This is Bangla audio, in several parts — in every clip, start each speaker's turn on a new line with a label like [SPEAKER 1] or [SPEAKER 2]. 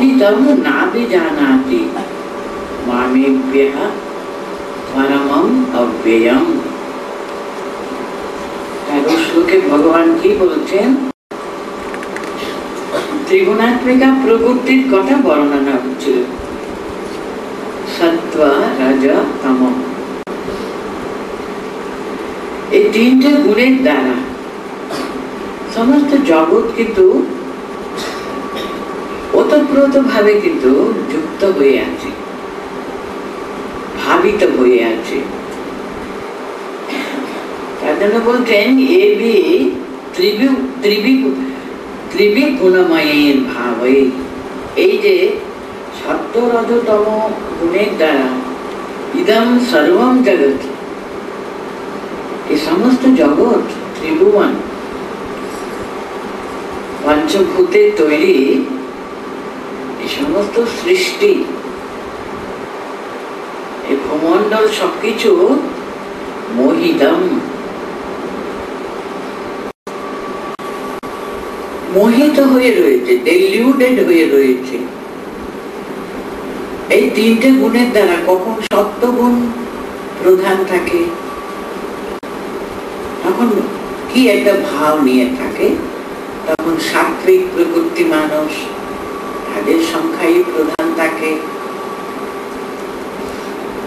[SPEAKER 1] मोहितं नाभिजानाति मामेभ्यः परमम् अव्ययम्। तेरो श्लोके भगवान की बोलছেন, त्रिगुणात्मिका प्रकृतिर কথা বর্ণনা হচ্ছিল, সত্ত্ব রজ তম। এই তিনটে গুণের দ্বারা সমস্ত জগৎ কিন্তু ওতপ্রোত ভাবে কিন্তু যুক্ত হয়ে আছে, ভাবিত হয়ে আছে। তার জন্য বলছেন এবি ত্রিবিগুণময়ের ভাবে, এই যে সত্য রজতম গুণের দ্বারা ইদম সর্বম জগৎ, এই সমস্ত জগৎ ত্রিভুবন পঞ্চভূতের তৈরি এই সমস্ত সৃষ্টি, এই ভূমণ্ডল সবকিছু মোহিতম, মোহিত হয়ে রয়েছে, ডেলিউটেড হয়ে রয়েছে এই তিনটে গুণের দ্বারা। কখন সত্য গুণ প্রধান থাকে তখন কি একটা ভাব নিয়ে থাকে, তখন সাত্বিক প্রকৃতি মানুষ, তাদের সংখ্যাই প্রধান থাকে।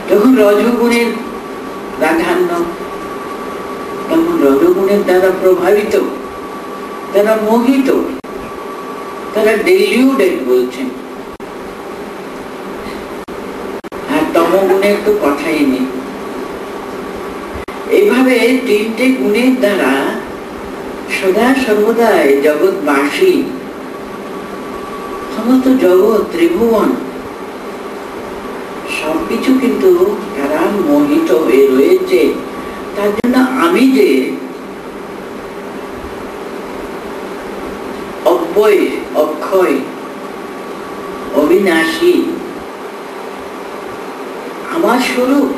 [SPEAKER 1] যখন রজগুণের প্রাধান্য, তখন রজগুণের দ্বারা প্রভাবিত, তারা মোহিত, তারা ডেলিউটেড বলছেন। আর তমগুণের তো কথাই নেই। এইভাবে তিনটে গুণের দ্বারা সদা সর্বদাই জগৎবাসী, সমস্ত জগৎ ত্রিভুবন সবকিছু কিন্তু তারা মোহিত হয়ে রয়েছে। তার জন্য আমি যে অব্যয়, অক্ষয়, অবিনাশী, আমার স্বরূপ,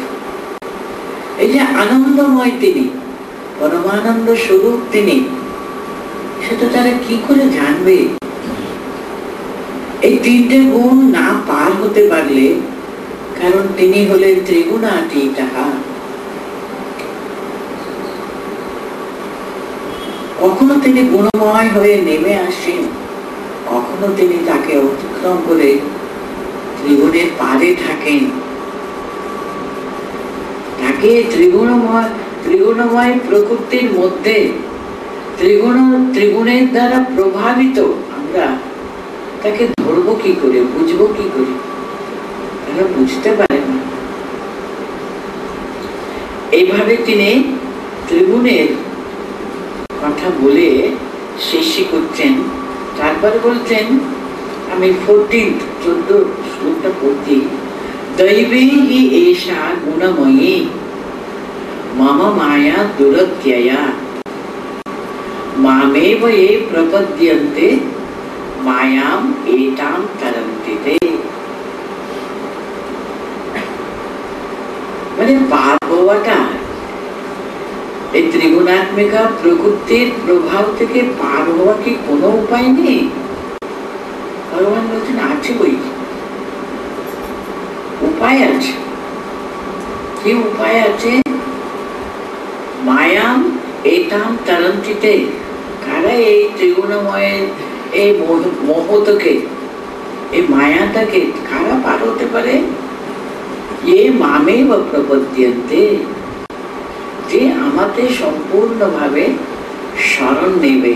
[SPEAKER 1] এই যে আনন্দময় তিনি, পরমানন্দ স্বরূপ তিনি, সেটা তারা কি করে জানবে? এই তিনটে গুণ না পার হতে পারলে, কারণ তিনি হলেন ত্রিগুণাতীত, কখনো তিনি গুণময় হয়ে নেমে আসেন, কখনো তিনি তাকে অতিক্রম করে ত্রিগুণের পারে থাকেন। তাকে ত্রিগুণময় প্রকৃতির মধ্যে ত্রিগুণের দ্বারা প্রভাবিত আমরা তাকে ধরবো কি করে, বুঝবো কি করে? তারা বুঝতে পারে না। এইভাবে তিনি ত্রিগুণের কথা বলে শেষ করছেন। তারপরে বলছেন, আমি 14 শ্লোকটা পড়ছি। দৈবে হি এষা গুণময়ী মম মায়া দুরত্যয়া মামেব এ প্রপদ্যন্তে মায়াম এতাম তরন্তি তে। মানে পার হওয়াটা, এই ত্রিগুণাত্মিকা প্রকৃতির প্রভাব থেকে পার হওয়া কি কোনো উপায় নেই? ভগবান বলছেন আছে, বই উপায় আছে। কি উপায় আছে? মায়াম এতাম তরন্তিতে, কারা এই ত্রিগুণময়ের এই মোহটাকে, এই মায়াটাকে কারা পার হতে পারে? এ মামেব প্রপদ্যন্তে, যে আমাকে সম্পূর্ণভাবে শরণ নেবে,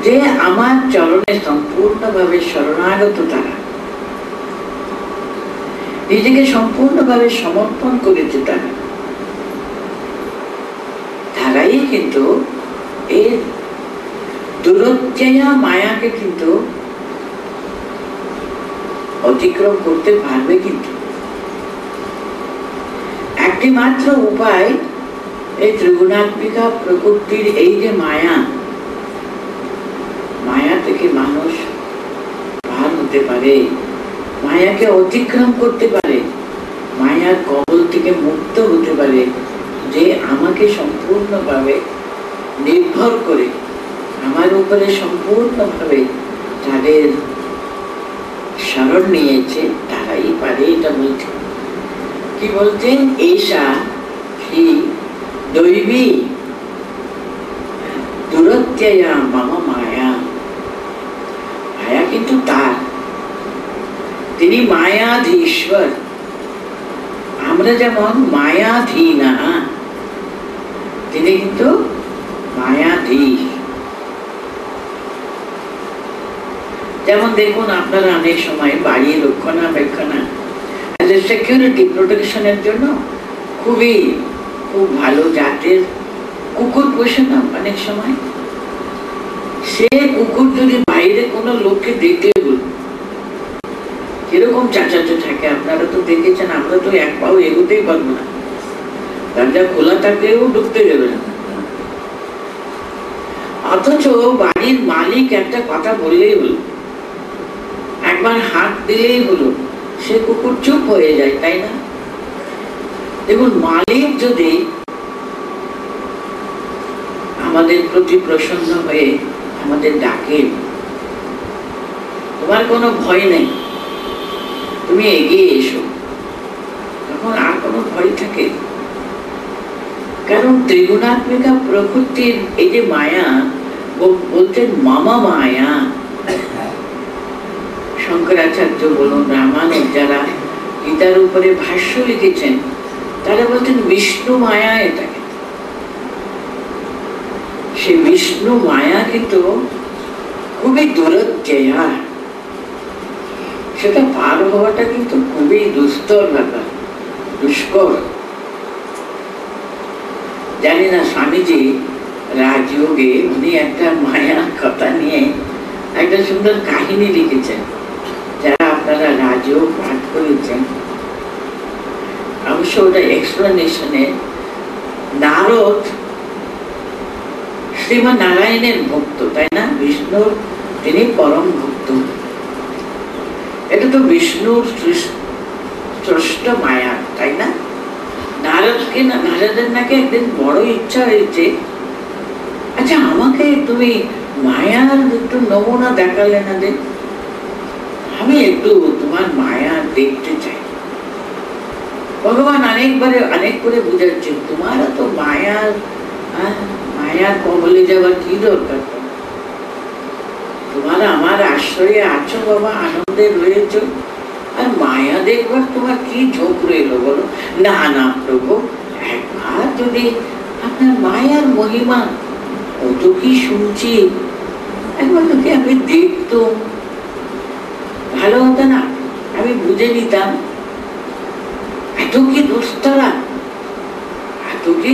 [SPEAKER 1] যে আমার চরণে সম্পূর্ণভাবে শরণাগত, তারা নিজেকে সম্পূর্ণভাবে সমর্পণ করেছে, তারাই কিন্তু এই দুরত্যয়া মায়াকে কিন্তু অতিক্রম করতে পারবে। কিন্তু একটি মাত্র উপায়, এই ত্রিগুণাত্মিকা প্রকৃতির এই যে মায়া, মায়া থেকে মানুষ পার হতে পারে, মায়াকে অতিক্রম করতে পারে, মায়ার কবল থেকে মুক্ত হতে পারে, যে আমাকে সম্পূর্ণভাবে নির্ভর করে, আমার উপরে সম্পূর্ণভাবে তাদের শরণ নিয়েছে তারাই পারে এটা বলতে। কি বলতেন? এষা হি দৈবী দুরত্যয়া মম মায়া। মায়া কিন্তু তার, তিনি মায়াধীশ্বর। আমরা যেমন মায়াধীনা, তিনি কিন্তু মায়াধীশ। যেমন দেখুন, আপনারা অনেক সময় বাড়ির রক্ষণাবেক্ষণা সিকিউরিটি প্রোটেকশনের জন্য খুব ভালো জাতের কুকুর পোষে না অনেক সময়। সে কুকুর যদি বাইরে কোনো লোককে দেখলে কিরকম চাচাতে থাকে, আপনারা তো দেখেছেন। আমরা তো এক পাও এগোতেই পারবো না, দরজা খোলা থাকলেও ঢুকতে যাবে না। অথচ বাড়ির মালিক একটা কথা বললেই হলো, একবার হাত দিলেই হলো, সে কুকুর চুপ হয়ে যায়, তাই না? দেখুন, মালিক যদি আমাদের প্রতি প্রসন্ন হয়ে আমাদের ডাকে, তোমার কোনো ভয় নেই, তুমি এগিয়ে এসো, তখন আর কোনো ভয় থাকে? কারণ ত্রিগুণাত্মিকা প্রকৃতির এই যে মায়া, বলতেন মামা মায়া। শঙ্করাচার্য বলুন, রামানুজ, যারা গীতার উপরে ভাষ্য লিখেছেন, তারা বলতেন বিষ্ণু মায়া এটাকে। সে বিষ্ণু মায়া কিন্তু খুবই দূরত্যয়া, সেটা পার হওয়াটা কিন্তু খুবই দুস্তর ব্যাপার, দুষ্কর। জানি না, স্বামীজি রাজযোগে উনি একটা মায়ার কথা নিয়ে একটা সুন্দর কাহিনী লিখেছেন। যারা আপনারা রাজযোগ পাঠ করেছেন, অবশ্য ওটা এক্সপ্লেনেশনে, নারদ শ্রীমান নারায়ণের ভক্ত, তাই না? বিষ্ণুর তিনি পরম ভক্ত। এটা তো বিষ্ণুর স্রষ্ট মায়া, তাই না? নারদের নাকি একদিন বড় ইচ্ছা হয়েছে, আচ্ছা আমাকে তুমি মায়ার একটু নমুনা দেখালে না, দেখ, আমি একটু তোমার মায়া দেখতে চাই। ভগবান অনেক করে বুঝাচ্ছেন, তোমার তো মায়ার কবলে যাওয়ার কি দরকার? তোমার আমার আশ্রয়ে আছো বাবা, আনন্দে রয়েছ, আর মায়া দেখবার তোমার কি ঝোঁক রইল বলো? না না প্রভু, একবার যদি আপনার মায়ার মহিমা কত কি শুনছি, একবার তোকে আমি দেখতাম, ভালো হতো না? আমি বুঝে নিতাম এত কি দুস্তরা, এত কি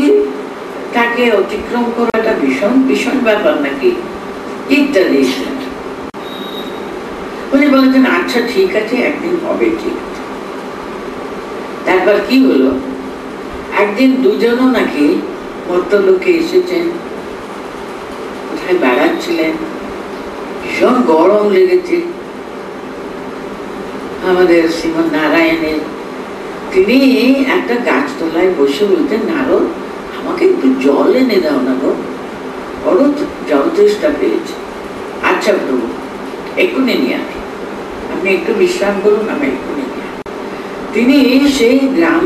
[SPEAKER 1] তাকে অতিক্রম করাটা ভীষণ ভীষণ ব্যাপার নাকি, ইত্যাদি। উনি বলেছেন আচ্ছা ঠিক আছে, একদিন হবে, ঠিক আছে। তারপর কি হলো, একদিন দুজনও নাকি ভদ্রলোকে এসেছেন, কোথায় বেড়াচ্ছিলেন, ভীষণ গরম লেগেছে আমাদের শ্রীমন নারায়ণের। তিনি একটা গাছতলায় বসে বলতেন, নারদ আমাকে একটু জল এনে দাও না গো, বড় জল তেষ্টা পেয়েছে। আচ্ছা প্রভু, এক্ষুনি নিয়ে আসো, আপনি একটু বিশ্রাম করুন, আমি এক্ষুনি নিয়ে আসি। তিনি সেই গ্রাম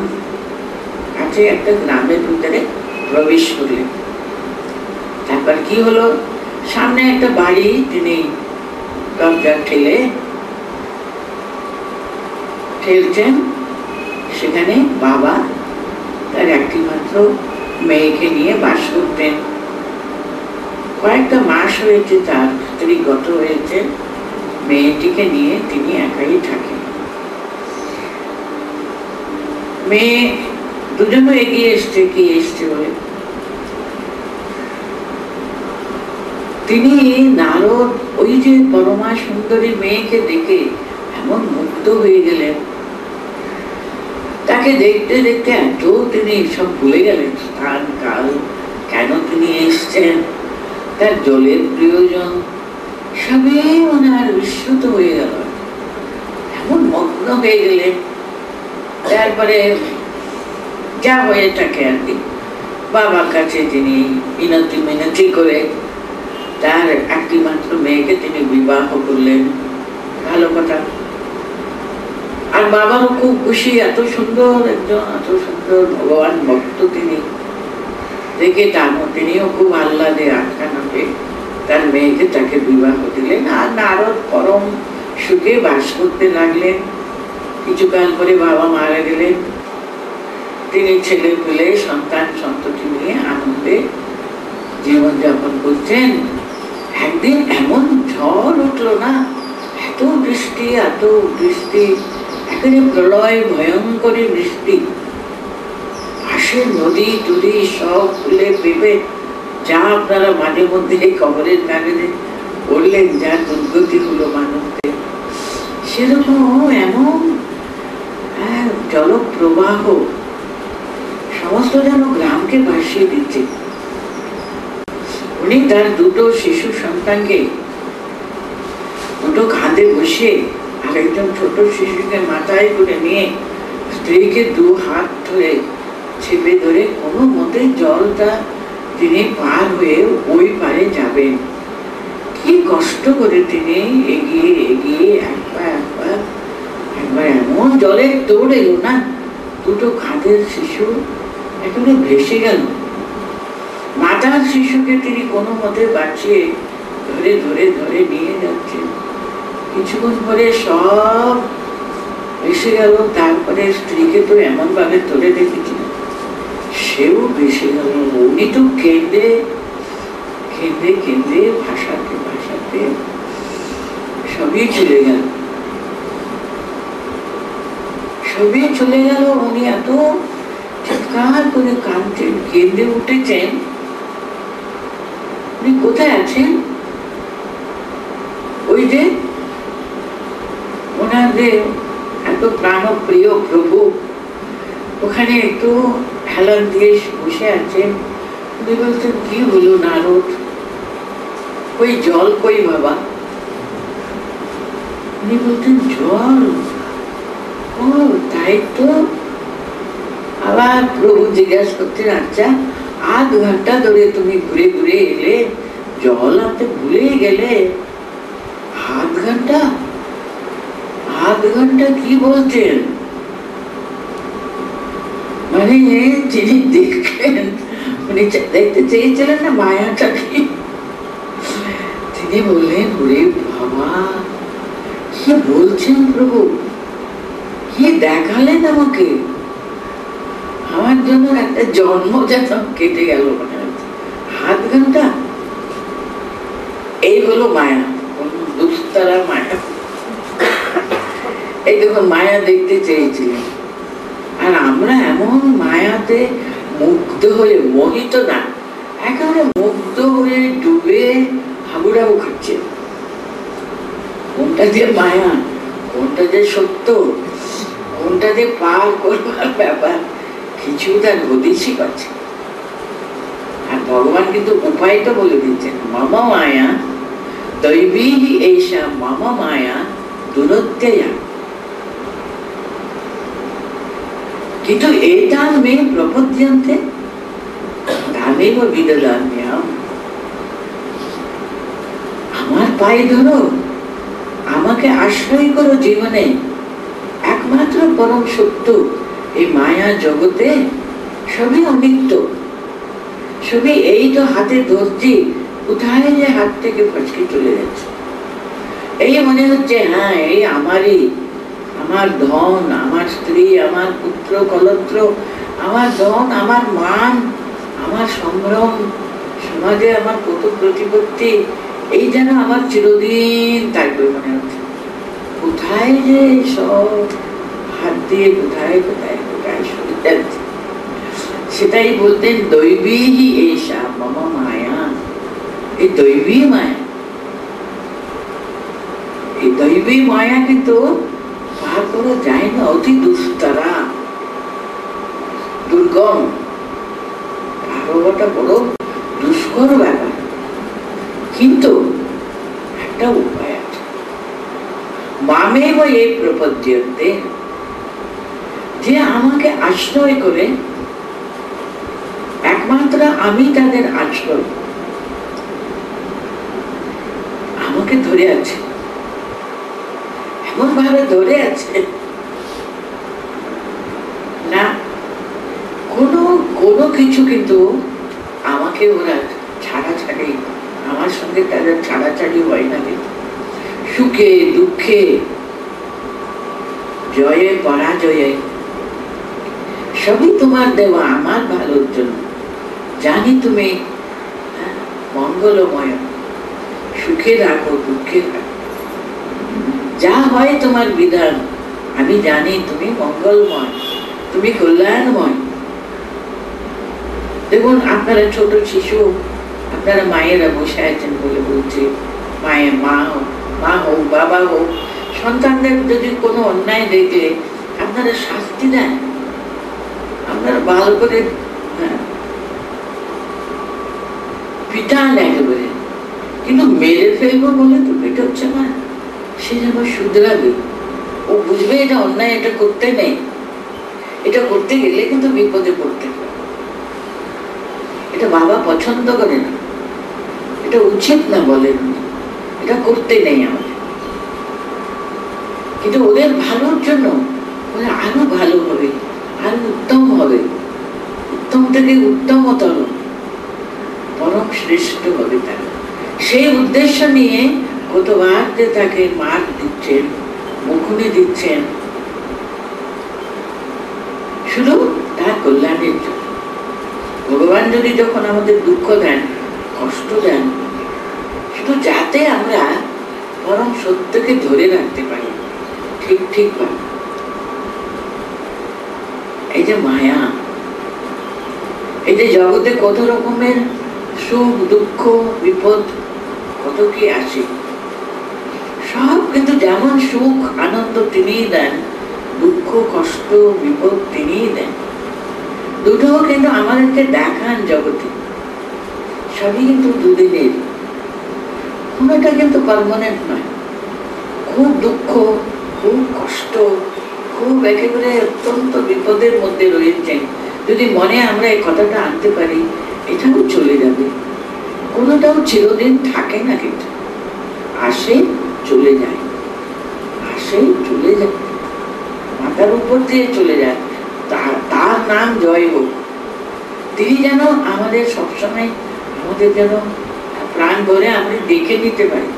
[SPEAKER 1] কাছে একটা গ্রামের ভিতরে প্রবেশ করলেন। তারপর কি হলো, সামনে একটা বাড়ি তিনি দরজা ঠেলছেন। সেখানে বাবা তার একটি মাত্র মেয়েকে নিয়ে বাস করতেন। কয়েকটা মাস হয়েছে তার স্ত্রী গত হয়েছে, মেয়েটিকে নিয়ে তিনি একাই থাকেন। মেয়ে দুজনে এগিয়ে এসছে, কি এসছে বলে তিনি নারদ ওই যে পরমা সুন্দরী মেয়েকে দেখে এমন মুগ্ধ হয়ে গেলেন, তাকে দেখতে দেখতে এত তিনি সব ভুলে গেলেন, স্থান কাল, কেন তিনি এসছেন, তার জলের প্রয়োজন, সবই ওনার বিস্মৃত হয়ে গেল, এমন মগ্ন হয়ে গেলেন। তারপরে যা হয়ে থাকে আর কি, বাবার কাছে তিনি মিনতি করে তার একটি মাত্র মেয়েকে তিনি বিবাহ করলেন, ভালো কথা। আর বাবারও খুব খুশি, এত সুন্দর একজন, এত সুন্দর ভগবান ভক্ত তিনি, দেখে তিনিও খুব আহ্লাদে আখ্যানকে তার মেয়েকে তাকে বিবাহ দিলেন। আর নারদ পরম সুখে বাস করতে লাগলেন। কিছুকাল পরে বাবা মারা গেলেন, তিনি ছেলে পেলে সন্তান সন্ততি নিয়ে আনন্দে জীবনযাপন করছেন। একদিন এমন ঝড় উঠলো না, এত বৃষ্টি, এত বৃষ্টি, এখানে প্রলয় ভয়ঙ্কর বৃষ্টি। পাশের নদী টুদি সব ফুলে পেঁপে, যা আপনারা মাঝে মধ্যে খবরের কাগজে পড়লেন, যা দুর্গতি হলো মানুষদের, সেরকম এমন জলপ্রবাহ সমস্ত যেন গ্রামকে ভাসিয়ে দিচ্ছে। উনি তার দুটো শিশু সন্তানকে দুটো কাঁধে বসিয়ে আর একজন ছোট শিশুকে মাথায় করে নিয়ে স্ত্রীকে দু হাত ধরে চেপে ধরে কোনো মতে জলটা তিনি পার হয়ে ওই পারে যাবেন। কি কষ্ট করে তিনি এগিয়ে এগিয়ে একবার এমন জলে দৌড় এলো না, দুটো কাঁধের শিশু একেবারে ভেসে গেল। মাতার শিশুকে তিনি কোনো মতে বাঁচিয়ে ধরে ধরে ধরে নিয়ে যাচ্ছেন। কিছুক্ষণ পরে সব ভেসে গেল। তারপরে স্ত্রীকে তো এমন ভাবে ধরে রেখেছিলেন, সেও ভেসে গেল। উনি তো কেঁদে কেঁদে কেঁদে ভাসাতে ভাসাতে সবই চলে গেল, সবই চলে গেল। উনি এত চিৎকার করে কাঁদছেন, কেঁদে উঠেছেন। উনি কোথায় আছেন? ওই যে ওনাদের এত প্রাণপ্রিয় প্রভু ওখানে একটু হেলান দিয়ে বসে আছেন। উনি বলছেন, কি হলো নারদ, ওই জল কই বাবা? উনি বলতেন, জল? ও তাই তো। আবার প্রভু জিজ্ঞাসা করতেন, আচ্ছা আধ ঘন্টা ধরে তুমি ঘুরে ঘুরে এলে, জল আনতে ভুলে গেলে? আধ ঘন্টা? আধ ঘন্টা কি বলছেন? মানে যিনি দেখলেন, উনি দেখতে চেয়েছিলেন না মায়াটা কি। তিনি বললেন, ওরে বাবা, কি বলছেন প্রভু, কি দেখালেন আমাকে, আমার জন্য একটা জন্ম যেন কেটে গেল মনে হচ্ছে। আধ ঘন্টা? এই হলো মায়া, দুস্তরা মায়া। এই দেখুন, মায়া দেখতে চেয়েছিলেন। আর আমরা এমন মায়াতে মুগ্ধ হয়ে, মোহিত না, একেবারে মুগ্ধ হয়ে ডুবে হাবুডাবু খাচ্ছে। কোনটা যে মায়া, কোনটা যে সত্য, কোনটা যে পার করবার ব্যাপার, কিছু তার হদিশই পাচ্ছে। আর ভগবান কিন্তু উপায়টা বলে দিচ্ছেন, মামা মায়া দৈবী এইসা মামা মায়া দুরত্যয়া। কিন্তু এটার মেয়ে প্রপদ্যন্তে ধামেব বিদদাম্যাম। আমার পায়ে ধরো, আমাকে আশ্রয় করো জীবনে। একমাত্র পরম সত্য এই মায়া জগতে সবই অনিত্য, সবই এই তো হাতে ধরছি, কোথায় যে হাত থেকে ফচকে চলে যাচ্ছে। এই মনে হচ্ছে, হ্যাঁ এই আমারই, আমার ধন, আমার স্ত্রী, আমার পুত্র কলত্র, আমার ধন, আমার মান, আমার সম্ভ্রম, সমাজে আমার কত প্রতিপত্তি, এই যেন আমার চিরদিন থাকবে মনে হচ্ছে। কোথায় যে সব হাত দিয়ে কোথায় কোথায় কোথায় সরে যাচ্ছে। সেটাই বলতেন, দৈবী এইসা মম মায়া। এই দৈবী মায়া, এই দৈবী মায়া কিন্তু পার করা যায় না, অতি দুস্তরা, দুর্গম, পার হওয়াটা বড় দুষ্কর ব্যাপার। কিন্তু একটা উপায় আছে, মামেব এই প্রপদ্যন্তে, যে আমাকে আশ্রয় করে, একমাত্র আমি তাদের আশ্রয়, আমাকে আমাকে ধরে আছে, এমন ভাবে ধরে আছে না কোনো কোনো কিছু, কিন্তু আমাকে ওরা ছাড়াছাড়ি, আমার সঙ্গে তাদের ছাড়াছাড়ি হয় না। কিন্তু সুখে দুঃখে জয়ে পরাজয়ে সবই তোমার দেওয়া আমার ভালোর জন্য। জানি তুমি মঙ্গলময়, সুখে রাখো দুঃখে রাখো, যা হয় তোমার বিধান। আমি জানি তুমি মঙ্গলময়, তুমি কল্যাণময়। দেখুন আপনারা ছোট শিশু, আপনারা মায়েরা বসে আছেন বলে বলছে, মায়ের মা হোক বাবা হোক, সন্তানদের যদি কোনো অন্যায় দেখলে আপনারা শাস্তি দেন, আপনারা ভালো করে পিটান একেবারে, কিন্তু মেরে ফেলবো বলে তো পিটাচ্ছে না। সে যেন শুধরাবে, ও বুঝবে এটা অন্যায়, এটা করতে নেই, এটা করতে গেলে কিন্তু বিপদে পড়তে হবে। এটা বাবা পছন্দ করে না, এটা উচিত না বলেন, এটা করতে নেই আমাদের। কিন্তু ওদের ভালোর জন্য ওরা আরো ভালো হবে, আরো উত্তম হবে, উত্তম থেকে উত্তমতর, পরম শ্রেষ্ঠ হবে তারা। সেই উদ্দেশ্য নিয়ে কতবার যে তাকে মার দিচ্ছেন, মুখুনি দিচ্ছেন, শুধু তার কল্যাণের জন্য। ভগবান যদি যখন আমাদের দুঃখ দেন, কষ্ট দেন, শুধু যাতে আমরা পরম সত্যকে ধরে রাখতে পারি ঠিক ঠিক ভাবে। এই যে মায়া, এই যে জগতে কত রকমের সুখ দুঃখ বিপদ কত কি আসে, সব কিন্তু যেমন সুখ আনন্দ তিনিই দেন, দুঃখ কষ্ট বিপদ তিনিই দেন। দুটো কিন্তু আমাদেরকে দেখান জগতে, সবই কিন্তু দুদিনের, কোনোটা কিন্তু পার্মানেন্ট নয়। খুব দুঃখ, খুব কষ্ট, খুব একেবারে অত্যন্ত বিপদের মধ্যে রয়েছেন, যদি মনে আমরা এই কথাটা আনতে পারি, এটাও চলে যাবে। কোনোটাও চিরদিন থাকে না, কিন্তু আসে চলে যায়, আসে চলে যায়, মাথার উপর দিয়ে চলে যায়। তার নাম জয় হোক। তিনি যেন আমাদের সবসময়, আমাদের যেন প্রাণ ভরে আমরা দেখে নিতে পারি।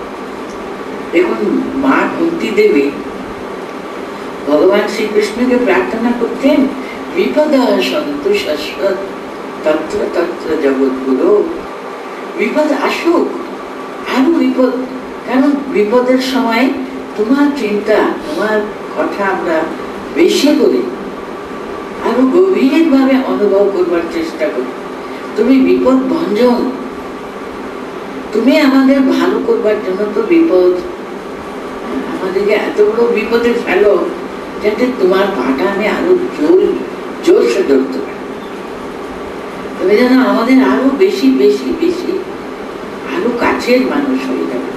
[SPEAKER 1] দেখুন মা কুন্তী দেবী ভগবান শ্রীকৃষ্ণকে প্রার্থনা করতেন, বিপদ সন্তু শাশ্বত তত্র তত্র জগৎগুরু। বিপদ আসুক, আরো বিপদ, কারণ বিপদের সময় তোমার চিন্তা, তোমার কথা আমরা বেশি করি, আরো গভীর ভাবে অনুভব করবার চেষ্টা করি। তুমি বিপদ ভঞ্জন, তুমি আমাদের ভালো করবার জন্য তো বিপদ, আমাদেরকে এত বড় বিপদে ফেলো যাতে তোমার পাটা আমি আরো জোরসে ধরতে পারি। তুমি যেন আমাদের আরো বেশি বেশি বেশি আরো কাছের মানুষ হয়ে যাবে,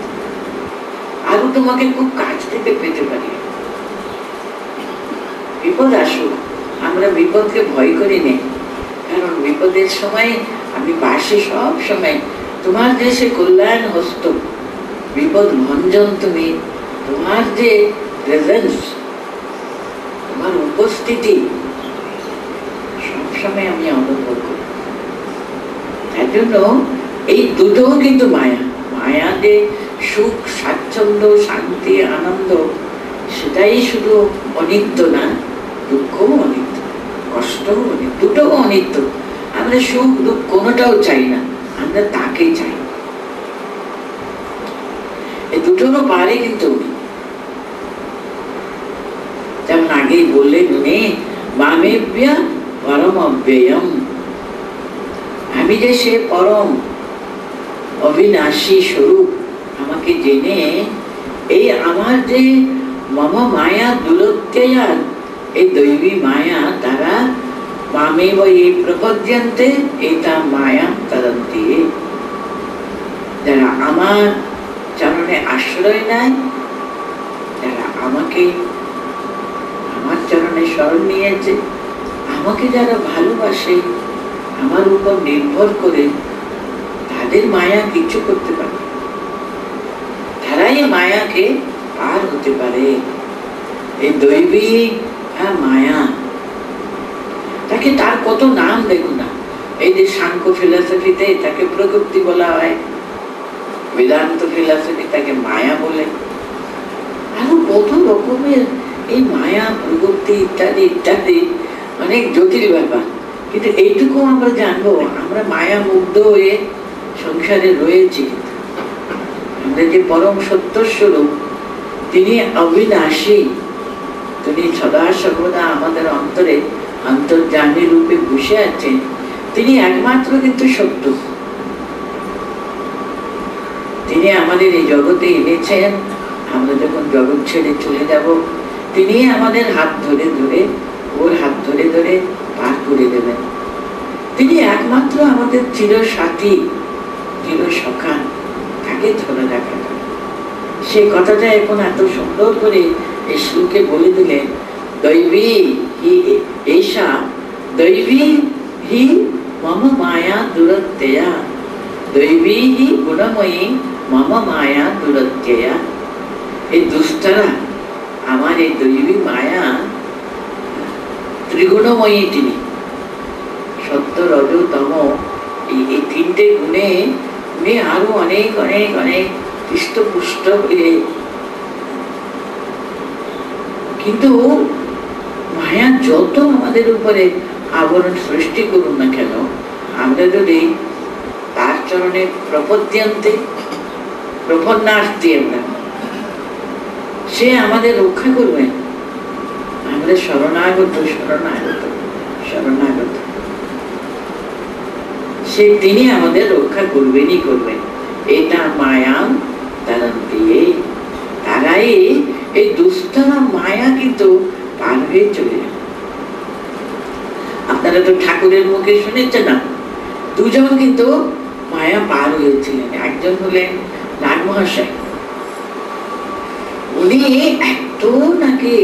[SPEAKER 1] আরো তোমাকে খুব কাছ থেকে পেতে পারি। বিপদ আসুক, আমরা বিপদকে ভয় করি নেই, কারণ বিপদের সময় আমি পাশে সব সময়, তোমার যে সে কল্যাণ হস্ত, বিপদ ভঞ্জন তুমি, তোমার যে প্রেজেন্স, তোমার উপস্থিতি সবসময় আমি অনুভব করি। তার জন্য এই দুটোও কিন্তু মায়া। মায়া যে সুখ স্বাচ্ছন্দ্য শান্তি আনন্দ, সেটাই শুধু অনিত্য না, দুঃখও অনিত্য, কষ্টও অনিত্য, দুটোও অনিত্য। আমরা সুখ দুঃখ কোনোটাও চাই না, আমরা তাকেই চাই। এই দুটোরও পারে কিন্তু উনি, যেমন আগেই বললেন উনি, মামেভ্যা পরম অব্যয়ম, আমি যে সে পরম অবিনাশী স্বরূপ, আমাকে জেনে এই আমার যে মম মায়া দুরত্যয়া, এই দৈবী মায়া তারা মামেব এই প্রপদ্যন্তে এটা মায়া তদন্তি, যারা আমার চরণে আশ্রয় নেয়, যারা আমাকে আমার চরণে শরণ নিয়েছে, আমাকে যারা ভালোবাসে, আমার উপর নির্ভর করে, তাদের মায়া কিছু করতে পারে। তারা তারাই মায়াকে পার হতে পারে। এই দৈবী মায়া, তাকে তার কত নাম দেখুন না। এই যে সাংখ্য ফিলসফিতে তাকে প্রকৃতি বলা হয়, বেদান্ত ফিলসফি তাকে মায়া বলে, আরো কত রকমের এই মায়া প্রকৃতি ইত্যাদি ইত্যাদি অনেক জটিল ব্যাপার। কিন্তু এইটুকু আমরা জানবো, আমরা মায়া মুগ্ধ হয়ে সংসারে রয়েছি, আমরা যে পরম সত্য স্বরূপ তিনি অবিনাশী, তিনি সদা সর্বদা আমাদের অন্তরে অন্তর্যামী রূপে বসে আছেন, তিনি একমাত্র কিন্তু সত্য। তিনি আমাদের এই জগতে এনেছেন, আমরা যখন জগৎ ছেড়ে চলে যাব তিনি আমাদের হাত ধরে ধরে, ওর হাত ধরে ধরে পার করে দেবেন। তিনি একমাত্র আমাদের চির সাথী, চির সখা, তাকে ধরে রাখা যায়। সেই কথাটা এখন এত সুন্দর করে এই শ্লোকে বলে দিলেন, দৈবী হি এষা দৈবী হি মম মায়া দুরত্যয়া, দৈবী হি গুণময়ী মম মায়া দুরত্যয়া। এই দুষ্টরা, আমার এই দৈবী মায়া ত্রিগুণময়ী, তিনি সত্য রজ তম, এই তিনটে গুণে উনি আরো অনেক অনেক অনেক হৃষ্টপুষ্ট হয়ে, কিন্তু মায়া যত আমাদের উপরে আবরণ সৃষ্টি করুন না কেন, আমরা যদি তার চরণে প্রপদ্যন্তে প্রপন্নার্থী, আমরা সে আমাদের রক্ষা করবেন। আমরা শরণাগত শরণাগত শরণাগত, সে তিনি আমাদের রক্ষা করবেনই করবেন। এটা মায়া তারা দিয়ে, তারাই এই দুস্তরা মায়া কিন্তু পার হয়ে চলে যাবে। আপনারা তো ঠাকুরের মুখে শুনেছেন না, দুজন কিন্তু মায়া পার হয়েছিলেন। একজন হলেন নাগ মহাশয়, উনি এত নাকি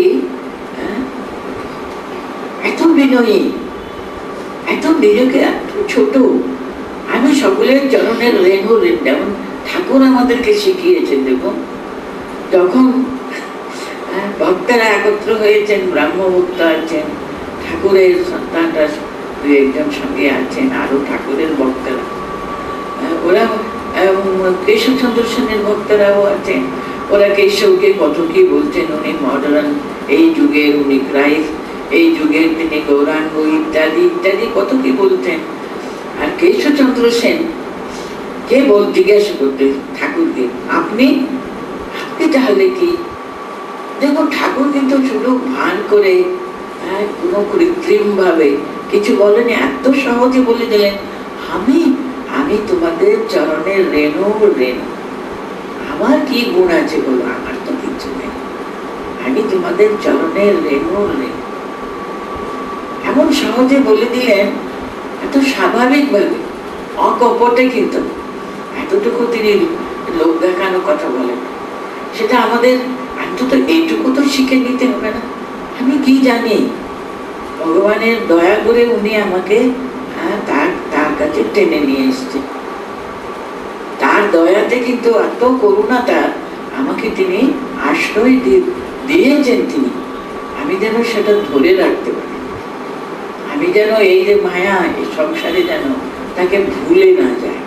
[SPEAKER 1] এত বিনয়ী, এত নিজেকে এত ছোট, আমি সকলের চরণের রেণু, যেমন ঠাকুর আমাদেরকে শিখিয়েছেন। দেখুন, যখন ভক্তরা একত্র হয়েছেন, ব্রাহ্ম ভক্ত আছেন, ঠাকুরের সন্তানরা দু একজন সঙ্গে আছেন, আরো ঠাকুরের ভক্তরা, ওরা কেশবচন্দ্র সেনের ভক্তরাও আছেন, ওরা কেশবকে কত কি বলছেন, উনি মডার্ন, এই যুগের উনি ক্রাইস্ট, এই যুগের তিনি গৌরাঙ্গ ইত্যাদি ইত্যাদি কত কি বলতেন। আর কেশবচন্দ্র সেন কে জিজ্ঞাসা করতে ঠাকুরকে, আপনি আপনি তাহলে কি? দেখুন, ঠাকুর কিন্তু শুধু ভান করে, কোনো কৃত্রিম ভাবে কিছু বলেনি, এত সহজে বলে দিলেন, আমি আমি তোমাদের চরণের রেণু রেণু, আমার কি গুণ আছে বলো, আমার তো কিছু নেই, আমি তোমাদের চরণের রেণু রেণু। এমন সহজে বলে দিলেন, এত স্বাভাবিক ভাবে, অকপটে, কিন্তু এতটুকু তিনি লোক দেখানো কথা বলেন। সেটা আমাদের অন্তত এইটুকু তো শিখে নিতে হবে না? আমি কি জানি, ভগবানের দয়া করে উনি আমাকে তার কাছে টেনে নিয়ে এসছে, তার দয়াতে, কিন্তু এত করুণা তার, আমাকে তিনি আশ্রয় দিয়েছেন তিনি, আমি যেন সেটা ধরে রাখতে পারি, আমি যেন এই যে মায়া, এই সংসারে যেন তাকে ভুলে না যায়।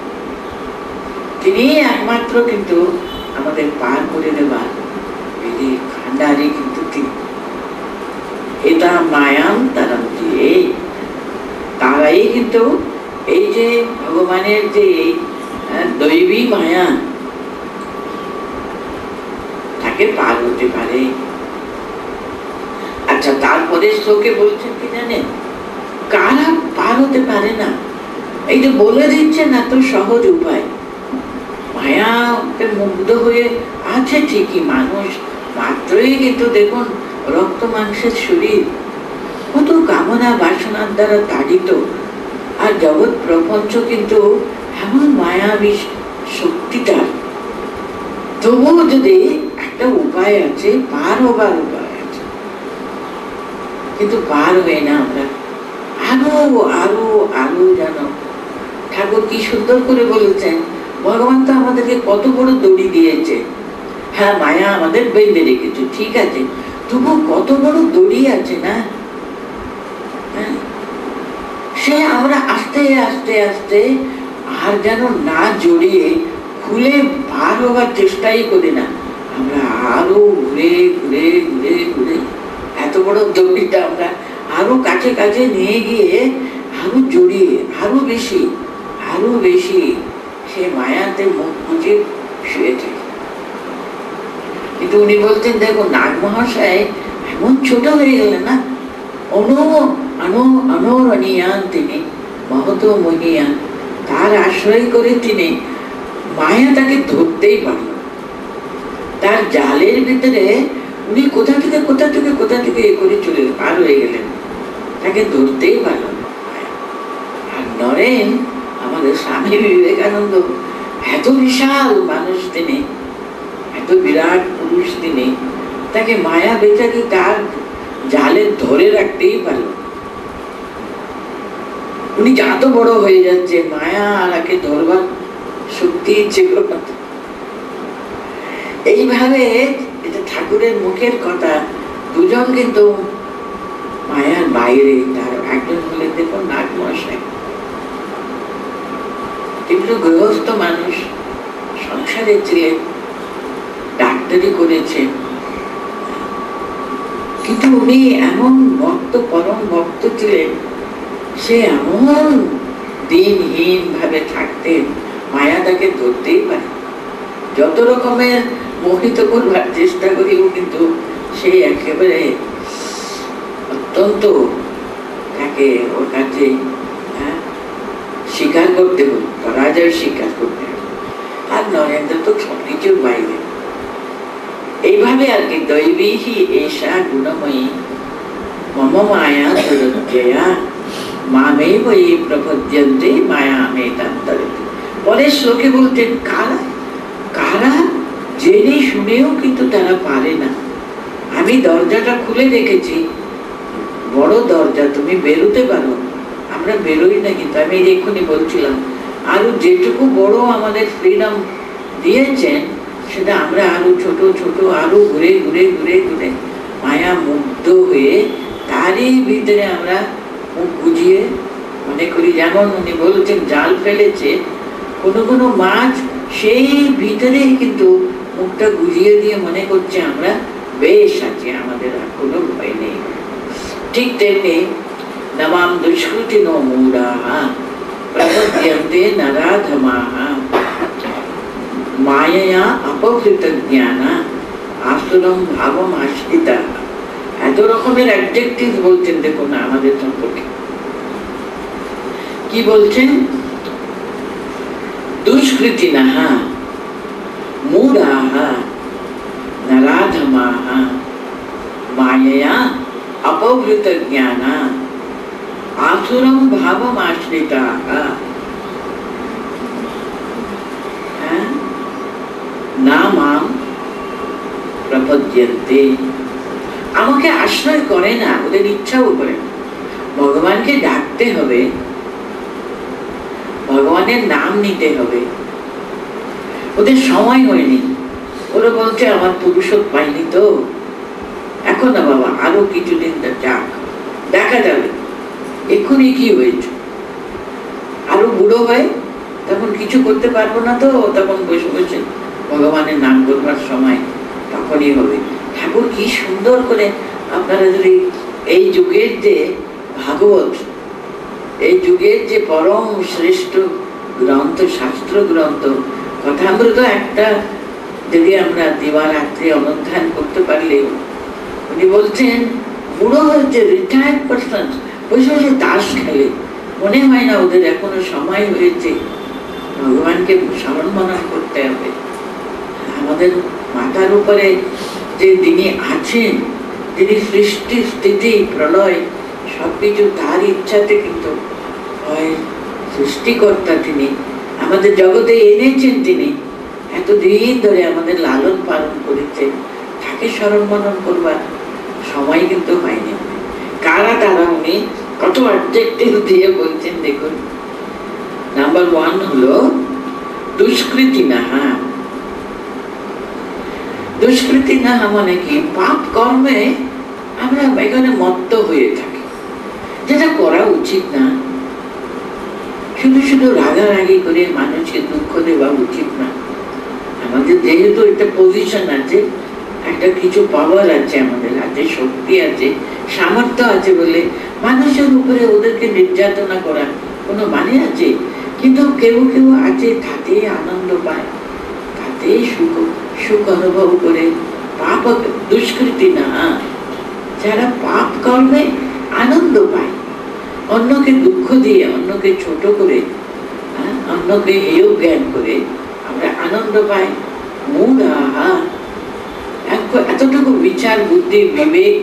[SPEAKER 1] তিনি একমাত্র কিন্তু আমাদের পার করে দেবার খান্ডারি, কিন্তু তিনি এটা মায়াম তারা দিয়ে, তারাই কিন্তু এই যে ভগবানের যে দৈবী মায়া, তাকে পার হতে পারে। আচ্ছা, তারপরে শ্লোকে বলছেন কি জানেন, কারা পার হতে পারে না? এই যে বলে দিচ্ছেন এত সহজ উপায়। মায়াতে মুগ্ধ হয়ে আছে ঠিকই, মানুষ মাত্রই কিন্তু দেখুন রক্ত মাংসের শরীর, কত কামনা বাসনার দ্বারা তাড়িত, আর জগৎ প্রপঞ্চ কিন্তু এমন মায়াবী শক্তিটা। তবুও যদি একটা উপায় আছে, পার হবার উপায় আছে, কিন্তু পার হয়ে না আমরা, আরো আরো আরো জানো। ঠাকুর কি সুন্দর করে বলেছেন, ভগবান তো আমাদেরকে কত বড় দড়ি দিয়েছে, হ্যাঁ মায়া আমাদের বেঁধে রেখেছে, ঠিক আছে, তবু কত বড় দড়ি আছে না, সে আমরা আস্তে আস্তে আস্তে আর যেন না জড়িয়ে খুলে পার হওয়ার চেষ্টাই করি না, আমরা আরো ঘুরে ঘুরে ঘুরে ঘুরে এত বড় দড়িটা আমরা আরো কাছে কাছে নিয়ে গিয়ে আরো জড়িয়ে আরো বেশি সে মায়াতে মুখ গুঁজে শুয়ে থাকে। কিন্তু উনি বলতেন দেখো নাগ মহাশয় এমন ছোট হয়ে গেলেন না, অনরণীয়ান তিনি মহত মহিয়ান, তার আশ্রয় করে তিনি মায়া তাকে ধরতেই পারল। তার জালের ভিতরে উনি কোথা থেকে এ করে চলে পার হয়ে গেলেন, তাকে ধরতেই পারল না। আর নরেন আমাদের স্বামী বিবেকানন্দ এত বিশাল মানুষ তিনি, এত বিরাট পুরুষ তিনি, তাকে মায়া বেচারি তার জালে ধরে রাখতেই পারল। উনি যত বড় হয়ে যাচ্ছে মায়া আর একে ধরবার শক্তি ছিল না। এইভাবে এটা ঠাকুরের মুখের কথা, দুজন কিন্তু মায়ার বাইরে। তার একজন হলেন দেখুন নাগ মশাই, কিন্তু গৃহস্থ মানুষ, সংসারে ছিলেন, ডাক্তারি করেছেন, কিন্তু উনি এমন ভক্ত, পরম ভক্ত ছিলেন, সে এমন দিনহীন ভাবে থাকতেন, মায়া তাকে ধরতেই পারে। যত রকমের মোহিত করবার চেষ্টা করিও কিন্তু সে একেবারে অত্যন্ত তাকে ওর কাছে স্বীকার করতে হবে, পরাজয় স্বীকার করতে হবে। আর নরেন্দ্র তো সবকিছুর বাইরে। এইভাবে আর কি দৈবীহি এষা গুণময়ী মম মায়া দুরত্যয়া মামেব এই প্রপদ্যন্তে মায়া মেতান্তরিত। পরের শ্লোকে বলতেন কারা জেনে শুনেও কিন্তু তারা পারে না। আমি দরজাটা খুলে রেখেছি, বড় দরজা, তুমি বেরোতে পারো, আমরা বেরোই না। কিন্তু আমি এক্ষুনি বলছিলাম আরো যেটুকু বড় আমাদের ফ্রিডম দিয়েছেন, সেটা আমরা আরো ছোট ছোট আরো ঘুরে ঘুরে ঘুরে ঘুরে মায়া মুগ্ধ হয়ে তারই ভিতরে আমরা মুখ বুঝিয়ে মনে করি। যেমন উনি বলছেন জাল ফেলেছে কোনো মাছ, সেই ভিতরে কিন্তু মুখটা গুজিয়ে দিয়ে মনে করছে আমরা বেশ আছি, আমাদের আর কোনো ভয় নেই। ঠিক তেমনি নমাম দুষ্কৃতি নো মূঢ়াঃ প্রপদ্যন্তে নরাধমাঃ মায়য়া অপহৃত জ্ঞানা আসুরম ভাবম আশ্রিতা। এত রকমের অ্যাডজেক্টিভ বলছেন দেখুন আমাদের সম্পর্কে। কি বলছেন? দুষ্কৃতিনঃ মূঢ়াঃ নরাধমাঃ মায়য়া অপহৃত জ্ঞানা আসুরম ভাবম আশ্রিতাঃ। না মাম প্রপদ্যন্তে, আমাকে আশ্রয় করে না, ওদের ইচ্ছাও করে। ভগবানকে ডাকতে হবে, ভগবানের নাম নিতে হবে, ওদের সময় হয়নি। ওরা বলছে আমার পুরুষত্ব পাইনি তো, এখন না বাবা, আরো কিছুদিন যাক, দেখা যাবে এক্ষুনি কি হয়েছে। আরো বুড়ো হয় তখন কিছু করতে পারবো না তো, তখন বসে বসে ভগবানের নাম করবার সময় তখনই হবে। ঠাকুর কি সুন্দর করে, আপনারা যদি এই যুগের যে ভাগবত, এই যুগের যে পরম শ্রেষ্ঠ গ্রন্থ, শাস্ত্র গ্রন্থ কথামৃত একটা যদি আমরা দিবারাত্রি অনুধ্যান করতে পারলে, উনি বলছেন বুড়ো হয়েছে, রিটায়ার্ড পারসন বসে বসে তাস খেলে, মনে হয় না ওদের এখনো সময় হয়েছে ভগবানকে স্মরণ মনন করতে হবে। আমাদের মাথার উপরে যে যিনি আছেন, যিনি সৃষ্টি স্থিতি প্রলয় সবকিছু তার ইচ্ছাতে কিন্তু হয়, সৃষ্টিকর্তা তিনি, আমাদের জগতে এনেছেন তিনি, এতদিন ধরে আমাদের লালন পালন করেছেন, তাকে স্মরণ মনন করবার সময় কিন্তু হয়নি। কারা তারা, উনি কত অবজেক্টিভ দিয়ে বলছেন দেখুন। নাম্বার 1 হলো দুষ্কৃতিনঃ দুষ্কৃতি না মানে কি, পাপ কর্মে আমরা এখানে মত্ত হয়ে থাকি, যেটা করা উচিত না। শুধু শুধু রাগারাগি করে মানুষকে দুঃখ দেওয়া উচিত না। আমাদের যেহেতু একটা পজিশন আছে, একটা কিছু পাওয়ার আছে, আমাদের হাতে শক্তি আছে, সামর্থ্য আছে বলে মানুষের উপরে ওদেরকে নির্যাতনা করা কোনো মানে আছে? কিন্তু কেউ কেউ আছে তাতে আনন্দ পায়, তাতে সুখ অনুভব করে। পাপ দুষ্কৃতি না, যারা পাপ কর্মে আনন্দ পায়, অন্যকে দুঃখ দিয়ে, অন্যকে ছোট করে, অন্যকে হেয় জ্ঞান করে আমরা আনন্দ পাই। মূঢ়াঃ, এতটুকু বিচার বুদ্ধি বিবেক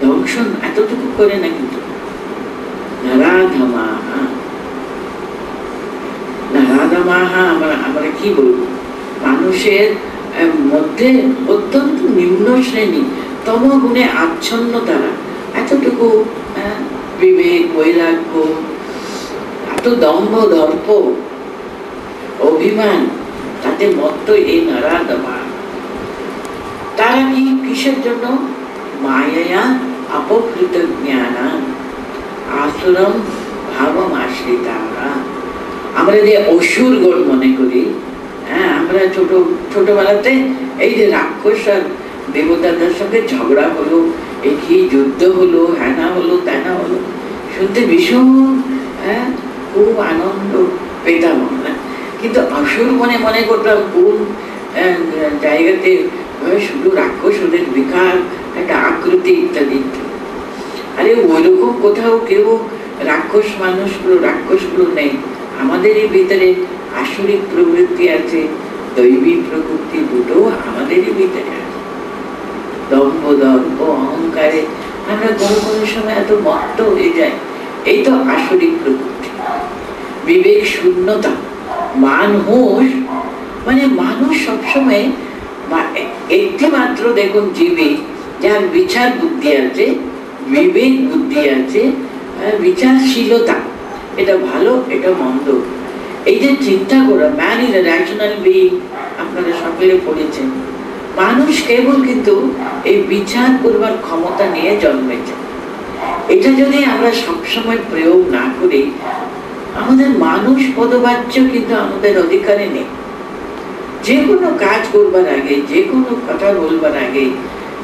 [SPEAKER 1] দংশন এতটুকু করে না। কিন্তু নরাধমাঃ, নরাধমাঃ আমরা কি বলবো, মানুষের মধ্যে অত্যন্ত নিম্ন শ্রেণী, তমগুণে আচ্ছন্ন তারা, এতটুকু বিবেক বৈরাগ্য, এত দম্ভ দর্প অভিমান, তাতে মত্ত এই নরাধমাঃ। তারা কি কিসের জন্য? মায়া অপহৃত জ্ঞানা আসুরম ভাবম আশ্রিতা। আমরা যে অসুর গণ মনে করি, আমরা ছোটবেলাতে এই যে রাক্ষস আর দেবতাদের সঙ্গে ঝগড়া হলো, এই কি যুদ্ধ হলো, হ্যানা হলো ত্যানা হলো, শুনতে ভীষণ খুব আনন্দ পেতাম না। কিন্তু অসুর মনে করতাম কোন জায়গাতে শুধু রাক্ষস, ওদের বিকার একটা আকৃতি ইত্যাদি। আরে ওইরকম কোথাও কেউ রাক্ষস রাক্ষসগুলো নেই। আমাদেরই ভিতরে আসরিক প্রবৃত্তি আছে, দৈবী প্রবৃত্তি, দুটো আমাদেরই ভিতরে আছে। দম্ভ দর্প অহংকারে আমরা কোনো সময় এত মত্ত হয়ে যায়, এই তো আসরিক প্রবৃত্তি। বিবেক শূন্যতা, মানুষ মানে মানুষ সবসময় একটি মাত্র দেখুন জীবে যার বিচার বুদ্ধি আছে, বিবেক বুদ্ধি আছে, বিচারশীলতা, এটা ভালো এটা মন্দ, এই যে চিন্তা করা, man is a rational being, আপনারা সকলে পড়েছেন। মানুষ কেবল কিন্তু এই বিচার করবার ক্ষমতা নিয়ে জন্মেছে। এটা যদি আমরা সবসময় প্রয়োগ না করি, আমাদের মানুষ পদবাচ্য কিন্তু আমাদের অধিকারে নেই। যে কোনো কাজ করবার আগে, যে কোনো কথা বলবার আগে,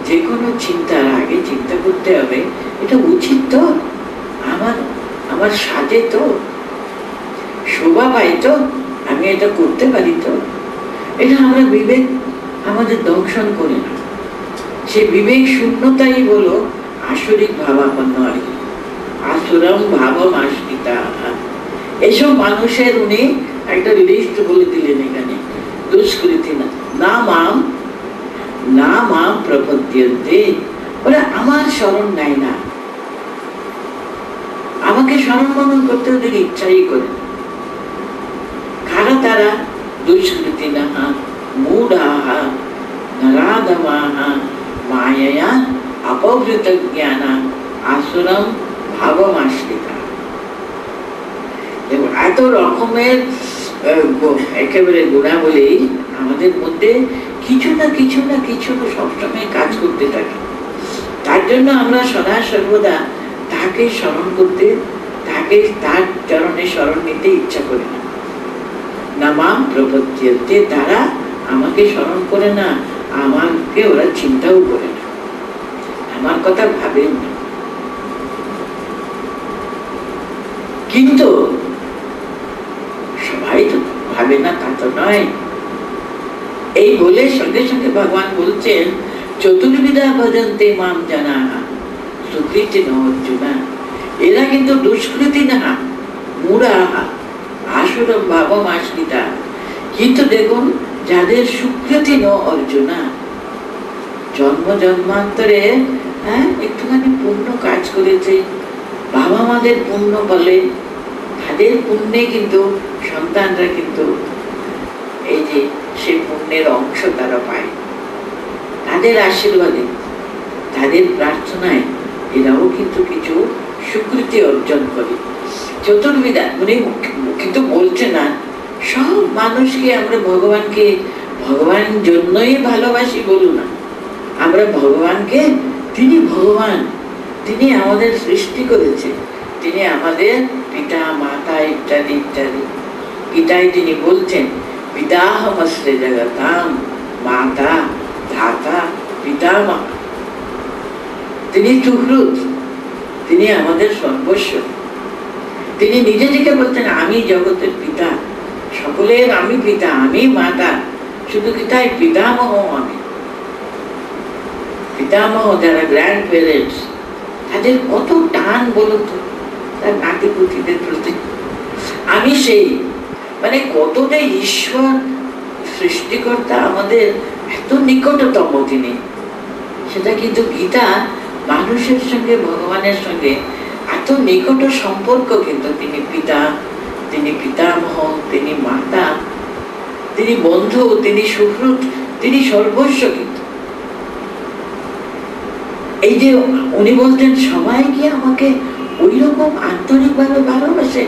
[SPEAKER 1] যে কোনো চিন্তার আগে চিন্তা করতে হবে, এটা উচিত তো, আমার সাজে তো, শোভা পাই তো, আমি এটা করতে পারি তো। এটা আমরা বিবেক আমাদের দংশন করি না। সে বিবেক শূন্যতাই বলো আসরিক ভাবাপন্ন আর কি, আসুরম ভাবম আশ্রিতা। এসব মানুষের উনি একটা লিস্ট বলে দিলেন এখানে, দুষ্কৃতি না মাম প্রপদ্যন্তে, ওরা আমার শরণ নেয় না, আমাকে স্মরণ মনন করতে ওদের ইচ্ছাই করে। কারা তারা? দুষ্কৃতি না মূঢ়াঃ নরাধমাঃ মায়য়া অপহৃত জ্ঞানা আসুরম ভাবম আশ্রিতা। এত রকমের একেবারে গুণাবলী আমাদের মধ্যে কিছু না কিছু সবসময় কাজ করতে থাকে। তার জন্য আমরা সদা সর্বদা তাকে স্মরণ করতে, তাকে তার চরণে স্মরণ নিতে ইচ্ছা করি না। নামাম প্রপদ্যন্তে, তারা আমাকে স্মরণ করে না, আমাকে ওরা চিন্তাও করে না, আমার কথা ভাবেন না। কিন্তু সবাই তো ভাবে না, তা তো নয়। এই বলে সঙ্গে সঙ্গে ভগবান বলছেন চতুর্বিধা ভজন্তে মাম জনাঃ সুকৃতি ন অর্জুনা। এরা কিন্তু দুষ্কৃতি না, মূঢ়াঃ আসুরম ভাবম আশ্রিতা। কিন্তু দেখুন, যাদের সুকৃতি ন অর্জুনা, জন্ম জন্মান্তরে একটুখানি পুণ্য কাজ করেছে, বাবা মাদের পুণ্য বলে, তাদের পুণ্যে কিন্তু সন্তানরা কিন্তু এই যে সে পুণ্যের অংশ তারা পায়, তাদের আশীর্বাদে, তাদের প্রার্থনায় এরাও কিন্তু কিছু স্বীকৃতি অর্জন করে। চতুর্বিধা মানে কিন্তু বলছে না সব মানুষকে আমরা ভগবান জন্যই ভালোবাসি বলু না, আমরা ভগবানকে, তিনি ভগবান, তিনি আমাদের সৃষ্টি করেছে, তিনি আমাদের পিতা মাতা ইত্যাদি ইত্যাদি। এটাই তিনি বলছেন, পিতাহমস্তে জগতাম মাতা ধাতা পিতামহ। তিনি সুহৃদ, তিনি আমাদের সর্বস্ব। তিনি নিজে থেকে বলছেন, আমি জগতের পিতা, সকলের আমি পিতা, আমি মাতা। শুধু কি তাই, পিতামহ আমি। পিতামহ যারা গ্র্যান্ড প্যারেন্টস, তাদের কত টান বলতো তার নাতিপুতিদের প্রতি। আমি সেই, মানে কতটা ঈশ্বর সৃষ্টিকর্তা আমাদের এত নিকটতম তিনি, সেটা কিন্তু গীতা মানুষের সঙ্গে ভগবানের সঙ্গে এত নিকট সম্পর্ক। কিন্তু তিনি পিতা, তিনি পিতামহ, তিনি মাতা, তিনি বন্ধু, তিনি সুহৃদ, তিনি সর্বস্ব। কিন্তু এই যে উনি বলতেন সবাই কি আমাকে ওই রকম আন্তরিকভাবে ভালোবাসে?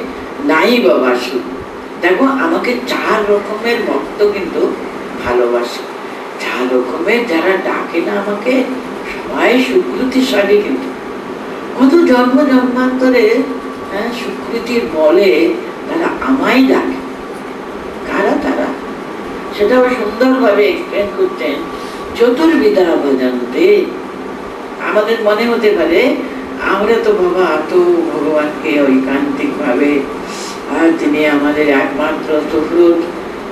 [SPEAKER 1] নাই বাবা, শুধু দেখো আমাকে 4 রকমের ভক্ত কিন্তু ভালোবাসে। 4 রকমের যারা ডাকে না আমাকে, সবাই সুকৃতিশালী। কিন্তু কত জন্ম জন্মান্তরে সুকৃতির বলে তারা আমায় ডাকে। কারা তারা? সেটাও সুন্দরভাবে এক্সপ্লেন করতেন, চতুর্বিধা ভজন্তে। আমাদের মনে হতে পারে আমরা তো বাবা তো ভগবানকে ঐকান্তিক ভাবে, আর তিনি আমাদের একমাত্র সুহৃদ,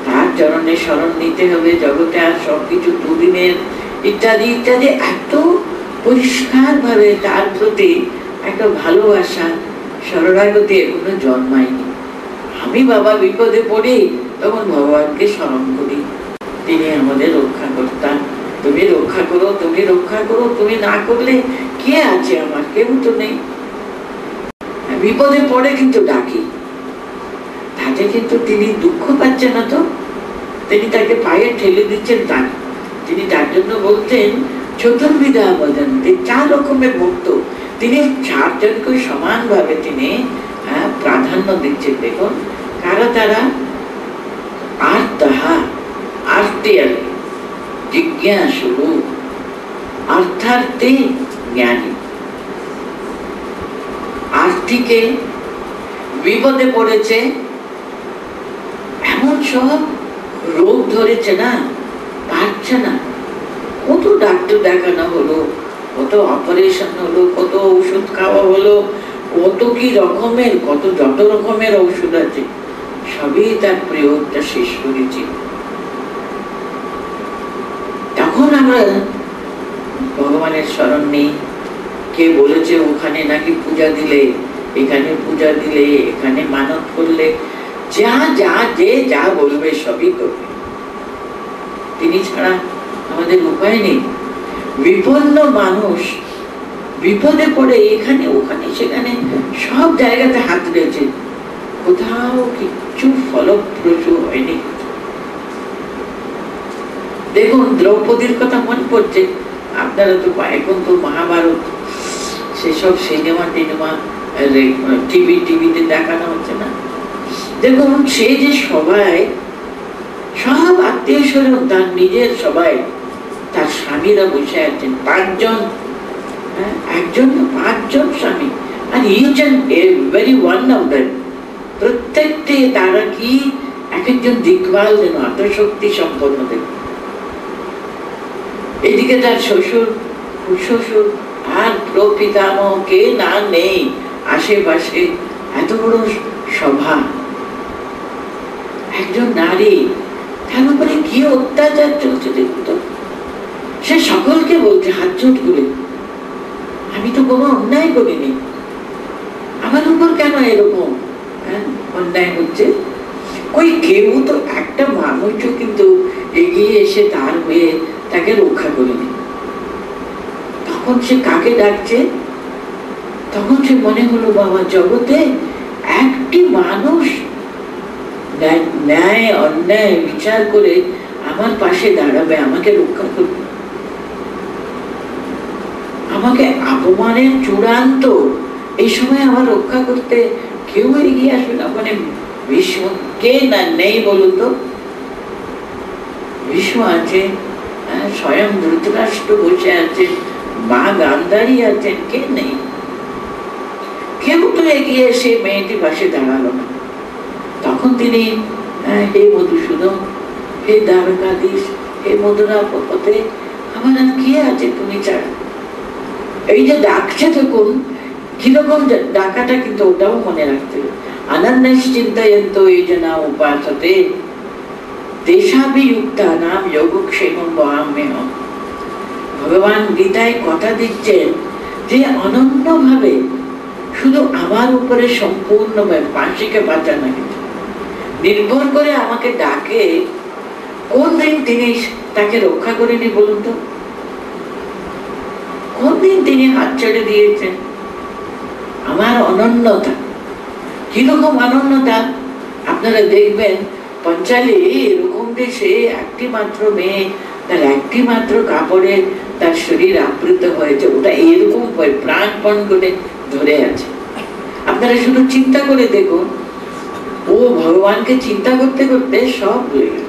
[SPEAKER 1] তার চরণে শরণ নিতে হবে, জগতে আর সবকিছু দুদিনের ইত্যাদি ইত্যাদি। এত পরিষ্কার ভাবে তার প্রতি একটা ভালোবাসা, শরণাগতি এখনো জন্মায়নি। আমি বাবা বিপদে পড়ি, তখন ভগবানকে স্মরণ করি, তিনি আমাদের রক্ষা করতেন। তুমি রক্ষা করো, তুমি রক্ষা করো, তুমি না করলে কে আছে আমার? কেউ তো নেই। বিপদে পড়ে কিন্তু ডাকি, তাতে কিন্তু তিনি দুঃখ পাচ্ছেন না তো, তিনি তাকে পায়ে ঠেলে দিচ্ছেন তা না। তিনি তার জন্য বলতেন চতুর্বিধা ভজন্তে, 4 রকমের ভক্ত। তিনি 4 জনকে সমান ভাবে তিনি প্রাধান্য দিচ্ছেন। দেখুন কারা তারা? আর্তহা, আর্তিয়াল, জিজ্ঞাসু, অর্থার্থে জ্ঞানী। আর্থিকে বিপদে পড়েছে, এমন সব রোগ ধরেছে না, পারছে না, কত ডাক্তার দেখানো হলো, কত অপারেশন হলো, কত ঔষধ খাওয়া হলো, কত কি রকমের, কত যত রকমের ঔষধ আছে, সবই তার প্রয়োগটা শেষ করেছি। তখন আমরা ভগবানের শরণ নেই। কে বলেছে ওখানে নাকি পূজা দিলে, এখানে পূজা দিলে, এখানে মানত করলে, যা যা যে যা বলবে সবই করবে, তিনি ছাড়া আমাদের উপায় নেই। বিপন্ন মানুষ বিপদে পড়ে এখানে ওখানে সেখানে সব জায়গাতে হাত রয়েছে, কোথাও কিচ্ছু ফলপ্রসূ হয়নি। দেখুন দ্রৌপদীর কথা মনে পড়ছে, আপনারা তো এখন তো মহাভারত সেসব সিনেমা টিনেমা টিভিতে দেখানো হচ্ছে না। দেখুন সে যে সবাই, সব আত্মীয় স্বজন, তার নিজের সবাই, তার স্বামীরা বসে আছেন 5 জন, একজন 5 জন স্বামী, আর each and every one of them, প্রত্যেকটি তারা কি এক একজন দিকপাল যেন, এত শক্তি সম্পন্ন। দেখুন এদিকে তার শ্বশুর, শ্বশুর আর প্রপিতামহ কে না নেই, আশেপাশে এত বড় সভা, একজন নারী, তার উপরে কি অত্যাচার চলছে দেখুন তো। সে সকলকে বলছে হাত জোট করে, আমি তো কোনো অন্যায় করিনি, আমার উপর কেন এরকম অন্যায় হচ্ছে? ওই কেউ তো একটা মানুষও কিন্তু এগিয়ে এসে তার হয়ে তাকে রক্ষা করেনি। তখন সে কাকে ডাকছে? তখন সে মনে হলো বাবা জগতে একটি মানুষ ন্যায় অন্যায় বিচার করে আমার পাশে দাঁড়াবে, আমাকে রক্ষা করবে। আমাকে অপমানের চূড়ান্ত এই সময় আমার রক্ষা করতে কেউ এগিয়ে আসবে না। মানে ভীষ্ম কে না নেই বলুন তো? ভীষ্ম শিশু আছে, স্বয়ং ধৃতরাষ্ট্র বসে আছে, মা গান্ধারী আছেন, কে নেই? কেউ তো এগিয়ে এসে মেয়েটি পাশে দাঁড়ালো না। তখন তিনি হে মধুসূদন, হে দ্বারকাধীশ, হে মধুরাপতে, আমার আর কে আছে তুমি ছাড়া? এই যে ডাকছে দেখুন কিরকম ডাকাটা, কিন্তু ওটাও মনে রাখতে হবে। অনন্যশ্চিন্তয়ন্তো এই জনা উপাসতে দেশাভিযুক্তানাম যোগক্ষেমং বহাম্যহম। ভগবান গীতায় কথা দিচ্ছেন যে অনন্যভাবে শুধু আমার উপরে সম্পূর্ণভাবে পাঁচিকে বাঁচা না, নির্ভর করে আমাকে ডাকে, কোন দিন তিনি তাকে রক্ষা করেনি বলুন তো? কোন দিন তিনি হাত ছেড়ে দিয়েছেন? আমার অনন্যতা, কিরকম অনন্যতা আপনারা দেখবেন পঞ্চালী এরকম যে সে একটি মাত্র মেয়ে, তার একটি মাত্র কাপড়ে তার শরীর আবৃত হয়েছে, ওটা এরকম প্রাণপণ করে ধরে আছে। আপনারা শুধু চিন্তা করে দেখুন, ও ভগবানকে চিন্তা করতে করতে সব ভুলে গেল।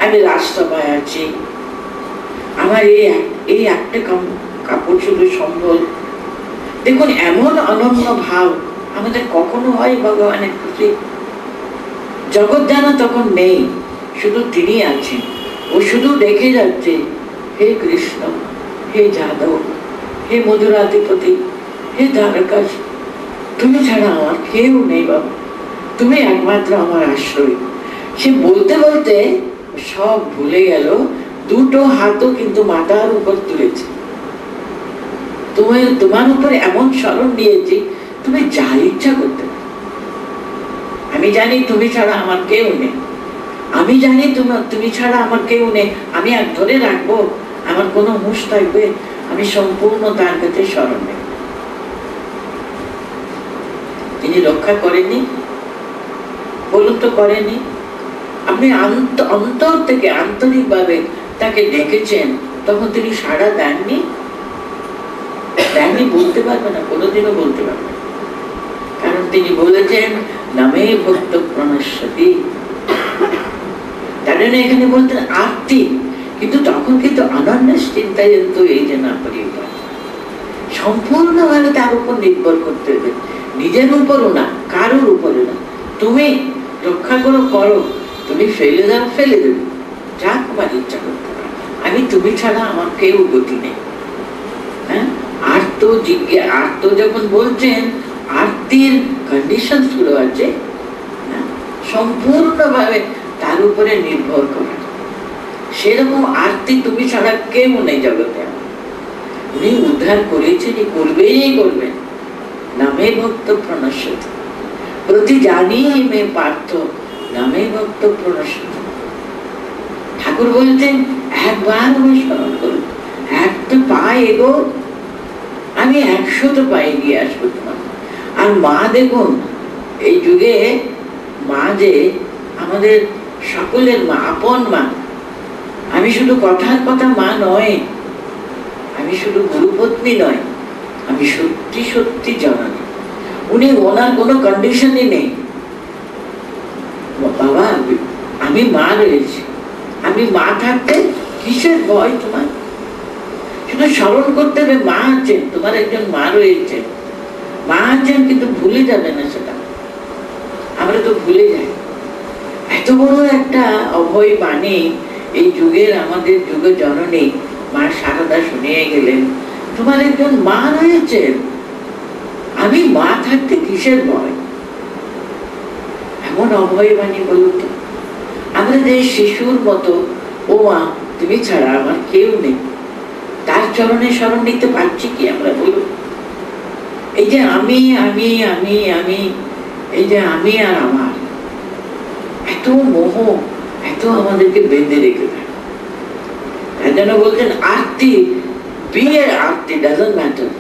[SPEAKER 1] আমি রাজসভায় আছি, আমার এই একটা কাপড় শুধু সম্বল। দেখুন এমন অনন্য ভাব আমাদের কখনো হয় ভগবানের প্রতি? জগৎ যেন তখন নেই, শুধু তিনি আছেন। ও শুধু দেখে যাচ্ছে, হে কৃষ্ণ, হে যাদব, হে মধুরাধিপতি, হে দ্বারকাশ, তুমি ছাড়া আমার কেউ নেই বাবা, তুমি একমাত্র আমার আশ্রয়। সে বলতে বলতে সব ভুলে গেল, দুটো হাতও কিন্তু মাথার উপর তুলেছে। তোমার উপরে এমন স্মরণ নিয়েছি, তুমি যা ইচ্ছা করতে পারো। আমি জানি তুমি ছাড়া আমার কেউ নেই, আমি জানি তুমি ছাড়া আমার কেউ নেই। আমি আর ধরে রাখবো, আমার কোনো হুঁশ থাকবে, আমি সম্পূর্ণ তার কাছে স্মরণ নেই। তিনি রক্ষা করেননি? বলুন তো করেনি? আপনি অন্তর থেকে আন্তরিকভাবে তাকে ডেকেছেন, তখন তিনি সাড়া দেননি? দেননি বলতে পারবে না, কোনোদিনও বলতে পারবে না। কারণ তিনি বলেছেন নামে ভক্ত প্রণশ্যতি। তার জন্য এখানে বলতেন আরতি, কিন্তু তখন কিন্তু অনন্যশ্চিন্তয়ন্তো এই যে না পরিবার, সম্পূর্ণভাবে তার উপর নির্ভর করতে হবে, নিজের উপরও না, কারোর উপরে না। তুমি রক্ষা করো, তুমি ফেলে দাও, ফেলে দেবে, যা তোমার ইচ্ছা করতে পারো, আমি তুমি ছাড়া আমার কেউ গতি নেই। হ্যাঁ, আর তো যখন বলছেন আরতির কন্ডিশন গুলো আছে, সম্পূর্ণভাবে তার উপরে নির্ভর করা, সেরকম আরতি তুমি ছাড়া কেউ নেই জগতে। উনি উদ্ধার করেছেন, করবেন। নামে ভক্ত প্রণশ্যতি, প্রতি জানিয়ে মে পার্থ নামে ভক্ত প্রণশ্যতি। ঠাকুর বলছেন একবার আমি স্মরণ করুন, একটা পা এগো, আমি 100 পা এগিয়ে আসবো তোমার। আর মা দেখুন, এই যুগে মা যে আমাদের সকলের মা, আপন মা। আমি শুধু কথার কথা মা নয়, আমি শুধু গুরুপত্নী নয়, আমি সত্যি সত্যি জননী। উনি ওনার কোনো কন্ডিশনই নেই, বাবা আমি মা রয়েছি, আমি মা থাকতে কিসের ভয় তোমার? শুধু স্মরণ করতে হবে মা আছেন, তোমার একজন মা রয়েছে, মা আছেন, কিন্তু ভুলে যাবে না সেটা। আমরা তো ভুলে যাই। এত বড় একটা অভয় বাণী এই যুগের, আমাদের যুগে জননী মা শারদা শুনিয়ে গেলেন, তোমার একজন মা রয়েছে, আমি মা থাকতে কিসের ভয়? এমন অভয় বাণী বলুন তো। আমরা যে শিশুর মতো, ও মা তুমি ছাড়া আমার কেউ নেই, তার চরণে স্মরণ নিতে পারছি কি আমরা বলুন? এই যে আমি আমি আমি আমি, এই যে আমি আর আমার, এত মোহ, এত আমাদেরকে বেঁধে রেখে দেয়। তাই জন্য বলছেন আরতি, বিয়ে আরতি ডাজন্ট ম্যাটার,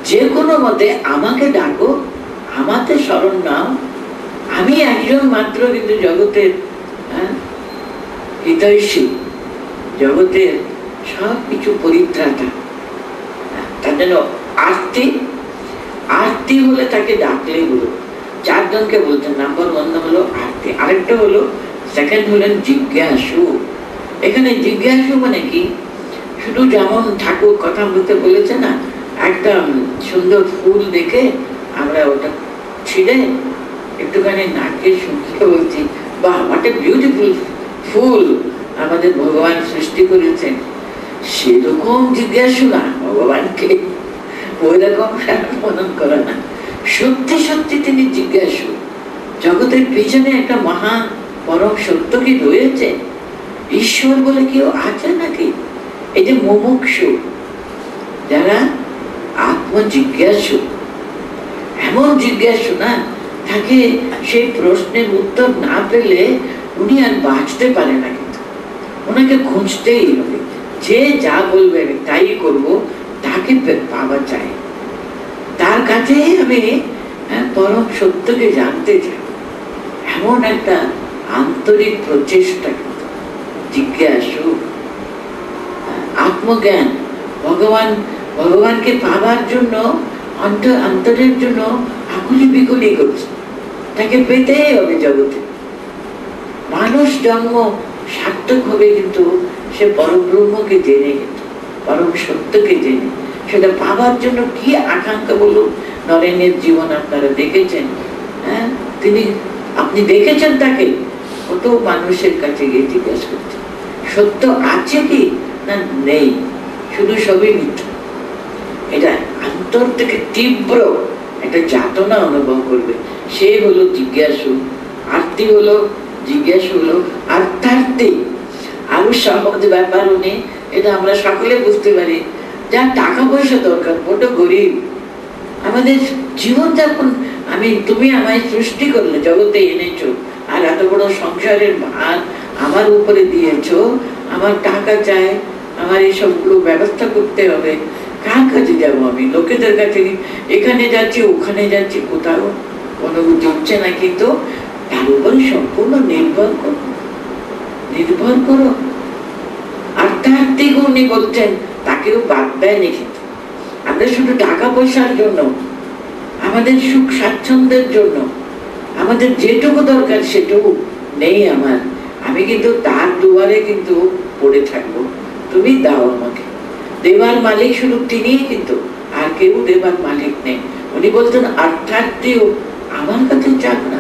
[SPEAKER 1] যে কোনো মতে আমাকে ডাকো, আমাকে স্মরণ নাও। আমি একজন মাত্র কিন্তু জগতের হিতৈষী, জগতের সব কিছু পরিত্রাতা। তার জন্য আরতি, আরতি হলে তাকে ডাকলেই হলো। 4 জনকে বলতেন, নাম্বার 1 হলো আরতি, আরেকটা হলো সেকেন্ড হলেন জিজ্ঞাসু। এখানে জিজ্ঞাসু মানে কি, শুধু যেমন ঠাকুর কথা বলতে বলেছে না, একটা সুন্দর ফুল দেখে আমরা ওটা ছিঁড়ে একটুখানি নাকে শুকিয়ে বলছি, বাহ হোয়াট এ বিউটিফুল ফুল আমাদের ভগবান সৃষ্টি করেছেন। সেরকম জিজ্ঞাসু না ভগবানকে, ওই রকম মনন করে না। সত্যি সত্যি তিনি জিজ্ঞাসু, জগতের পিছনে একটা মহা পরম সত্য কি রয়েছে? ঈশ্বর বলে কেউ আছে নাকি? এই যে মুমুক্ষু, যারা আত্মজিজ্ঞাসু, এমন জিজ্ঞাসু না, তাকে সেই প্রশ্নের উত্তর না পেলে উনি আর বাঁচতে পারে না, কিন্তু ওনাকে খুঁজতেই হবে। যে যা বলবে তাই করব, তাকে পাওয়া চাই, তার কাছে আমি পরম সত্যকে জানতে চাই, এমন একটা আন্তরিক প্রচেষ্টা। জিজ্ঞাসু আত্মজ্ঞান, ভগবানকে পাবার জন্য অন্তরের জন্য আকুলি বিকুলি করছে, তাকে পেতেই হবে জগতে। মানুষ জন্ম সার্থক হবে কিন্তু সে পরব্রহ্মকে জেনে, কিন্তু পরম সত্যকে জেনে। সেটা পাবার জন্য কি আকাঙ্ক্ষা বলুন। নরেনের জীবন আপনারা দেখেছেন, হ্যাঁ, আপনি দেখেছেন তাকে কত মানুষের কাছে গিয়ে জিজ্ঞাসা করছে সত্য আছে কি না নেই, শুধু সবই মিথ্যা। এটা অন্তর থেকে তীব্র একটা যাতনা অনুভব করবে, সে হলো জিজ্ঞাসু। আরতি হলো জিজ্ঞাসু, হলো আর্থার্থী। আরো সহজ ব্যাপার উনি, এটা আমরা সকলে বুঝতে পারি। যার টাকা পয়সা দরকার, বড় গরিব, আমাদের জীবনযাপন, তুমি আমায় সৃষ্টি করলে, জগতে এনেছো, আর এত বড় সংসারের ভার আমার উপরে দিয়েছো, আমার টাকা চাই, আমার এইসবগুলো ব্যবস্থা করতে হবে। কার কাছে যাবো আমি? লোকেদের কাছে, এখানে যাচ্ছি ওখানে যাচ্ছি, কোথাও কোনো জুটছে না, কিন্তু তার উপরে সম্পূর্ণ নির্ভর করো। আর তার দিকে উনি বলছেন তাকেও বাদ দেয়নি, কিন্তু আমরা শুধু টাকা পয়সার জন্য, আমাদের সুখ স্বাচ্ছন্দ্যের জন্য, আমাদের যেটুকু দরকার সেটুকু নেই আমার, আমি কিন্তু তার দুয়ারে কিন্তু পড়ে থাকবো, তুমি দাও আমাকে। দেবার মালিক শুধু তিনিই, কিন্তু আর কেউ দেবার মালিক নেই। উনি বলতেন অর্থাৎ আমার কাছে চাক না,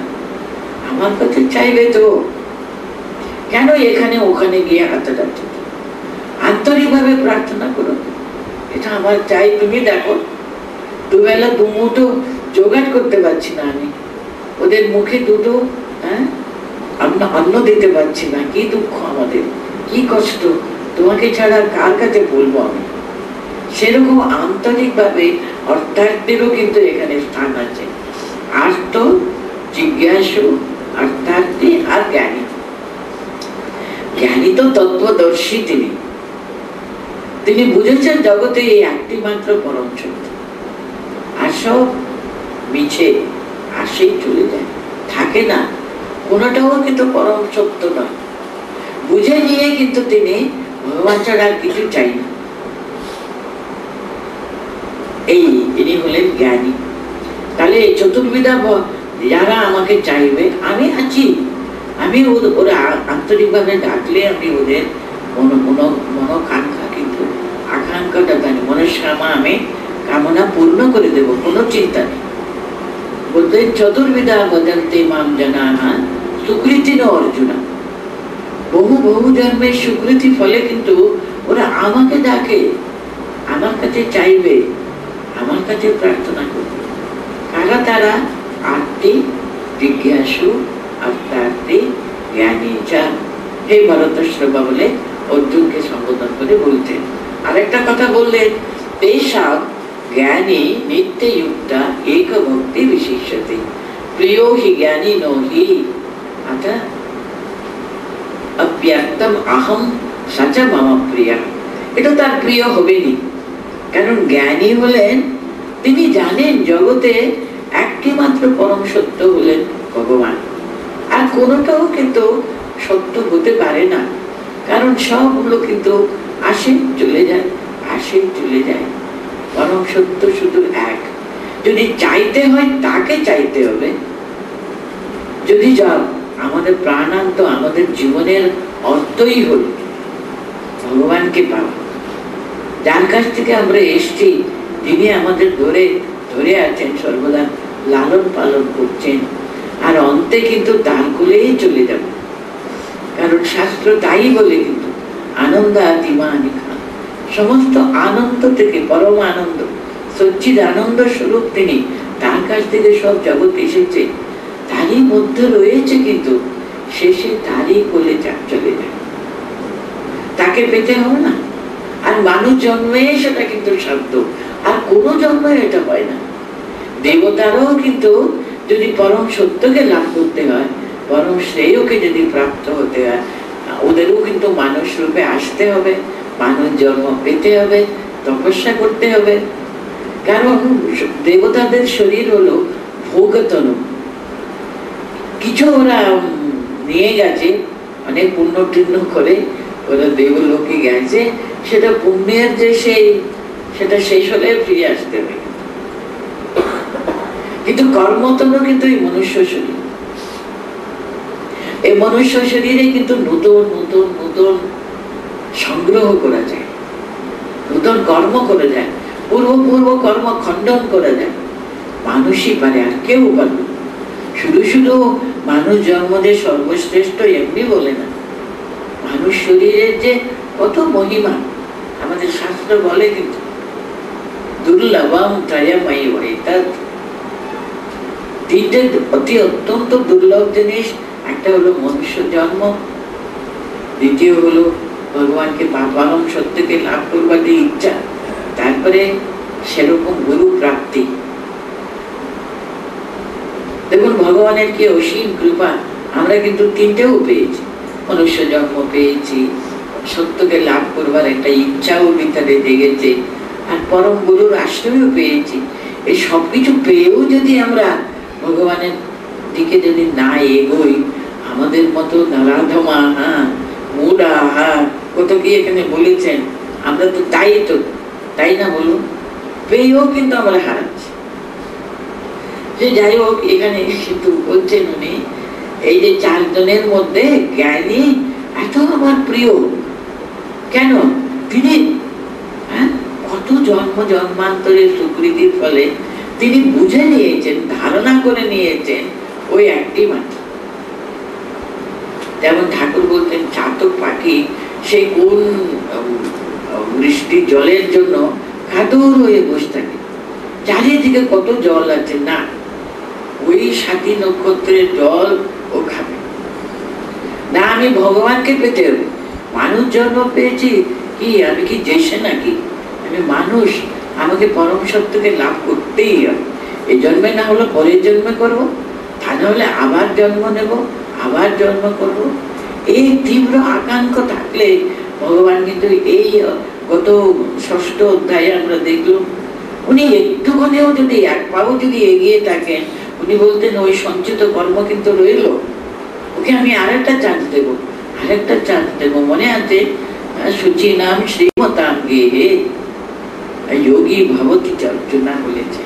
[SPEAKER 1] আমার কাছে চাইবে তো কেন এখানে ওখানে গিয়ে হাতাহাতি? আন্তরিক ভাবে প্রার্থনা করো, এটা আমার চাই, তুমি দেখো দুবেলা দুমুঠো জোগাড় করতে পারছি না আমি, ওদের মুখে দুটো অন্ন দিতে পারছি না, কি দুঃখ আমাদের, কি কষ্ট, তোমাকে ছাড়া কার কাছে বলবো আমি? সেরকম আন্তরিক ভাবে অর্থার্থেরও কিন্তু এখানে স্থান আছে। আর্ত, জিজ্ঞাসু, অর্থার্থী আর জ্ঞানী। জ্ঞানী তো তত্ত্বদর্শী, তিনি বুঝেছেন জগতে এই একটি মাত্র পরম সত্য, আর সব মিছে, আসেই চলে যায়, থাকে না, কোনটাও কিন্তু পরম সত্য নয়। বুঝে নিয়ে কিন্তু তিনি ভগবান ছাড়া আর কিছু চাই না। ইনি হলেন জ্ঞানী। তাহলে চতুর্বিধা যারা আমাকে চাইবে, আমি আছি, আমি ওরা আন্তরিক ভাবে ডাকলে আমি ওদের মনোকাঙ্ক্ষা, কিন্তু আকাঙ্ক্ষাটা জানি, মনস্কামনা আমি কামনা পূর্ণ করে দেব, কোনো চিন্তা নেই। বলতে চতুর্বিধা ভজন্তে মাম জনানা সুকৃতি ন অর্জুনা। বহু জন্মের সুকৃতি ফলে কিন্তু ওরা আমাকে ডাকে, আমার কাছে চাইবে, আমার কাছে প্রার্থনা করবে। কারা তারা? আর্তি, জিজ্ঞাসু, অর্থার্থী, জ্ঞানী চা। হে ভরতশ্রবা বলে অর্জুনকে সম্বোধন করে বলতেন। আরেকটা কথা বললেন, তেষাং জ্ঞানী নিত্যযুক্তা এক ভক্তি বিশিষ্যতে প্রিয় হি জ্ঞানী নি অর্থাৎ অব্যক্তম আহম সচ মম প্রিয়া। এটা তার প্রিয় হবেনি, কারণ জ্ঞানী হলেন, তিনি জানেন জগতে একটি মাত্র পরম সত্য হলেন ভগবান, আর কোনোটাও কিন্তু সত্য হতে পারে না, কারণ সবগুলো কিন্তু আসে চলে যায়, আসে চলে যায়। পরম সত্য শুধু এক। যদি চাইতে হয় তাকে চাইতে হবে। যদি আমাদের প্রাণান্ত, আমাদের জীবনের অর্থই হল ভগবানকে পাওয়া, যার কাছ থেকে আমরা এসছি, যিনি আমাদের ধরে ধরে আছেন, সর্বদা লালন পালন করছেন, আর অন্তে কিন্তু তার কোলেই চলে যাব। কারণ শাস্ত্র তাই বলে, কিন্তু আনন্দ আদিমানি খান, সমস্ত আনন্দ থেকে পরম আনন্দ, সচ্চিদ আনন্দ স্বরূপ তিনি, তার কাছ থেকে সব জগৎ এসেছে, তারই মধ্যে রয়েছে, কিন্তু শেষে তারই কোলে চলে যায়। তাকে পেতে হবে না। আর মানুষ জন্মে সেটা কিন্তু সাধ্য, আর কোনো জন্মে এটা হয় না। দেবতারও কিন্তু যদি পরম সত্যকে লাভ করতে হয়, পরম শ্রেয়কে যদি প্রাপ্ত হতে হয়, ওদেরও কিন্তু মানুষ রূপে আসতে হবে, মানুষ জন্ম পেতে হবে, তপস্যা করতে হবে। কারণ দেবতাদের শরীর হলো ভোগতনু, কিছু ওরা নিয়ে গেছে, অনেক পুণ্য টুণ্য করে ওরা দেবলোকে গেছে, সেটা পুণ্যের যে সেটা শেষ হলে ফিরে আসতে হবে। কিন্তু কর্মতনু কিন্তু এই মনুষ্য শরীর, এই মনুষ্য শরীরে কিন্তু নতুন নতুন নতুন সংগ্রহ করা যায়, নতুন কর্ম করা যায়, পূর্ব পূর্ব কর্ম খণ্ডন করা যায়। মানুষই পারে, আর কেউ পারে। শুধু শুধু মানুষ জন্ম দিয়ে সর্বশ্রেষ্ঠ এমনি বলে না। মানুষ শরীরের যে কত মহিমা আমাদের শাস্ত্র বলে, কিন্তু দুর্লভম ত্রয়ময়ী বৈতৎ, তিনটে অতি অত্যন্ত দুর্লভ জিনিস। একটা হলো মনুষ্য জন্ম, দ্বিতীয় হলো ভগবানকে পরম সত্যকে লাভ করবার ইচ্ছা, তারপরে সেরকম গুরু প্রাপ্তি। দেখুন ভগবানের কি অসীম কৃপা, আমরা কিন্তু তিনটেও পেয়েছি। মনুষ্য জন্ম পেয়েছি, সত্যকে লাভ করবার একটা ইচ্ছাও ভিতরে জেগেছে, আর পরম গুরুর আশ্রয়ও পেয়েছি। এই সবকিছু পেয়েও যদি আমরা ভগবানের দিকে যদি না এগোই, আমাদের মতো নারাধমা মুড়া কত কি এখানে বলেছেন, আমরা তো তাই না বলুন, পেয়েও কিন্তু আমরা হারাচ্ছি। যে যাই হোক, এখানে কিন্তু বলছেন উনি, এই যে চারজনের মধ্যে জ্ঞানী এত আমার প্রিয় কেন, তিনি কত জন্ম জন্মান্তরের সুকৃতির ফলে তিনি বুঝে নিয়েছেন, ধারণা করে নিয়েছেন ওই একটি মাত্র। যেমন ঠাকুর বলতেন, চাতক পাখি সে কোন বৃষ্টি জলের জন্য কাতর হয়ে বসে থাকে, চারিদিকে কত জল আছে, না ওই 7 নক্ষত্রের জল ও খাবে না। আমি ভগবানকে পেতে হবে। মানুষ জন্ম পেয়েছি কি, আমি কি জেসে নাকি? আমি মানুষ, আমাকে পরম সত্যকে লাভ করতেই হবে। এই জন্মে না হলে পরের জন্মে করব, তা না হলে আবার জন্ম নেব, আবার জন্ম করব। এই তীব্র আকাঙ্ক্ষা থাকলে ভগবান কিন্তু এই গত 6ষ্ঠ অধ্যায়ে আমরা দেখলাম, উনি একটুখানিও যদি এক পাও যদি এগিয়ে থাকেন, উনি বলতেন ওই সঞ্চিত কর্ম কিন্তু রইল, ওকে আমি আরেকটা চান্স দেব, আরেকটা চান্স দেব। মনে আছে, সুচি নাম শ্রীমতাম গেহে যোগী ভবতী অর্জুনা বলেছে।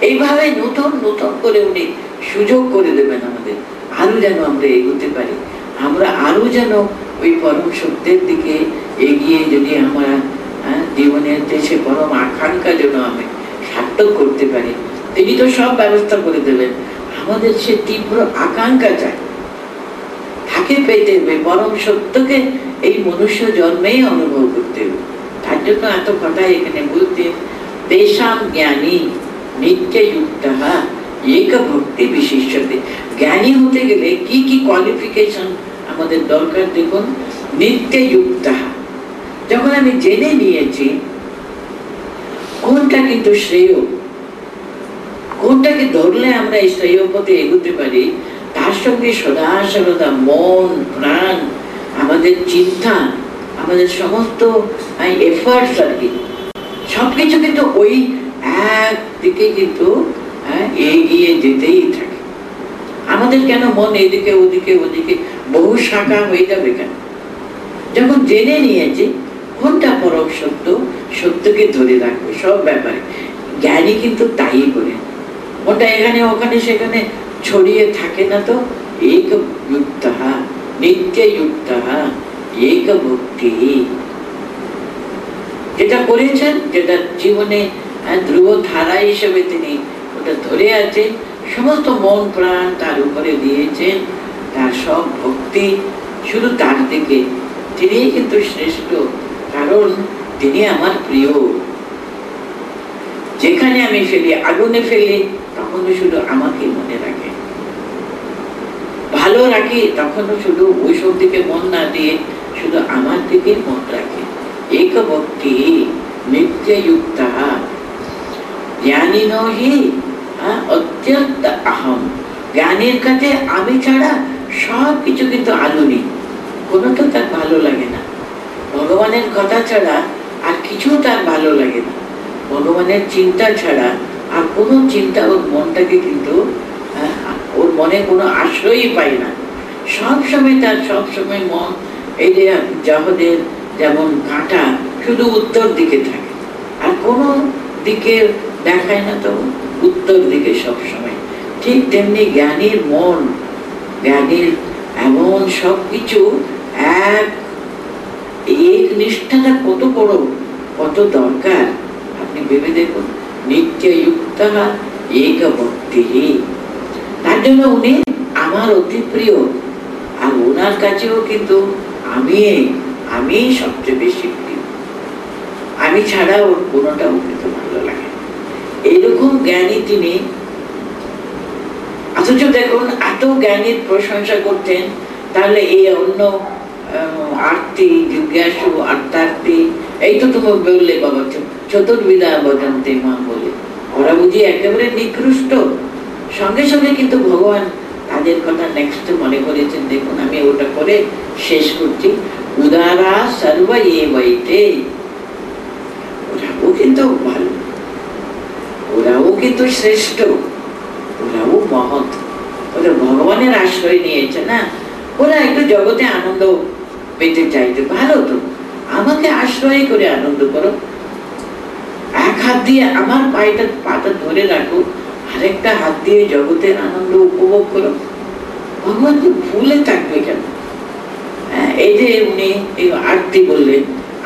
[SPEAKER 1] এইভাবে নতুন নতুন করে উনি সুযোগ করে দেবেন আমাদের, আরো যেন আমরা এগোতে পারি, আমরা আরো যেন ওই পরম সত্যের দিকে এগিয়ে যদি আমরা জীবনের দেশে পরম আকাঙ্ক্ষা যেন আমি সার্থক করতে পারি। তিনি তো সব ব্যবস্থা করে দেবেন, আমাদের সে তীব্র আকাঙ্ক্ষা চাই, তাকে পেতে হবে, পরম সত্যকে এই মনুষ্য জন্মেই অনুভব করতে হবে। তার জন্য এত কথা এখানে বলতে, তেষাম জ্ঞানী নিত্যযুক্তঃ এক ভক্তি বিশিষ্যতে। জ্ঞানী হতে গেলে কি কি কোয়ালিফিকেশন আমাদের দরকার দেখুন। নিত্যযুক্তঃ, যখন আমি জেনে নিয়েছি কোনটা কিন্তু শ্রেয়, কোনটাকে ধরলে আমরা এই শ্রেয় পথে এগোতে পারি, তার সঙ্গে সদা সর্বদা মন প্রাণ, আমাদের চিন্তা, আমাদের সমস্ত এফার্টস আর কি, সবকিছু কিন্তু ওই এক দিকে কিন্তু এগিয়ে যেতেই থাকে। আমাদের কেন মন এদিকে ওদিকে ওদিকে বহু শাখা হয়ে যাবে কেন? যখন জেনে নিয়েছি কোনটা পরম সত্য, সত্যকে ধরে রাখবে সব ব্যাপারে। জ্ঞানী কিন্তু তাই করে, ওটা এখানে ওখানে সেখানে ছড়িয়ে থাকে না। তো এক যুক্তঃ নিত্যযুক্তঃ এক ভক্তি, যেটা করেছেন, যেটা জীবনে ধ্রুব ধারা হিসেবে তিনি ওটা ধরে আছেন, সমস্ত মন প্রাণ তার উপরে দিয়েছেন, তার সব ভক্তি শুধু তার দিকে। তিনি কিন্তু শ্রেষ্ঠ, কারণ তিনি আমার প্রিয়। যেখানে আমি ফেলি, আগুনে ফেলি, তখনও শুধু আমাকে মনে রাখে। ভালো রাখি, তখনও শুধু ওইসব দিকে মন না দিয়ে শুধু আমার দিকে মন রাখে। এক ভক্তি নিত্যযুক্ত জ্ঞানীন হি অত্যন্ত আহম। জ্ঞানীর কাছে আমি ছাড়া সব কিছু কিন্তু আলোনি, কোনোটা তার ভালো লাগে না। ভগবানের কথা ছাড়া আর কিছু তার ভালো লাগে না। ভগবানের চিন্তা ছাড়া আর কোনো চিন্তা ওর মনটাকে কিন্তু ওর মনে কোনো আশ্রয়ই পায় না। সবসময় তার সবসময় মন এই যে জগতের যেমন কাঁটা শুধু উত্তর দিকে থাকে, আর কোনো দিকে দেখায় না, তো উত্তর দিকে সবসময়। ঠিক তেমনি জ্ঞানীর মন, জ্ঞানীর এমন সবকিছু এক নিষ্ঠাটা কত বড়, কত দরকার আপনি ভেবে দেখুন। নিত্যযুক্ত এক ভক্তি, তার জন্য উনি আমার অতি প্রিয়। আর ওনার কাছেও কিন্তু আমি সবচেয়ে বেশি প্রিয়। আমি ছাড়া ওর কোনোটাও কিন্তু ভালো লাগে। এইরকম জ্ঞানী তিনি। অথচ দেখুন, এত জ্ঞানীর প্রশংসা করতেন, তাহলে এই অন্য আরতি, জিজ্ঞাসু, আর্তার্থী, এই তো তুমি বললে বাবা চতুর্বিধা বদন্তে মা বলে, ওরা বুঝি একেবারে নিকৃষ্ট। সঙ্গে সঙ্গে কিন্তু ভগবান তাদের কথা নেক্সট মনে করেছেন। দেখুন, আমি ওটা করে শেষ করছি। উদারা সর্ব এবাইতে, ওরাও কিন্তু ভালো, ওরাও কিন্তু শ্রেষ্ঠ, ওরাও মহৎ। ওরা ভগবানের আশ্রয় নিয়েছে না, ওরা একটু জগতে আনন্দ পেতে চাইছে। ভালো তো, আমাকে আশ্রয় করে আনন্দ করো। এক হাত দিয়ে আমার পাটা ধরে রাখো, আরেকটা হাত দিয়ে জগতের আনন্দ উপভোগ করো। ভগবান তো ভুলে থাকবে কেন? এই যে উনি এই আরতি বললেন,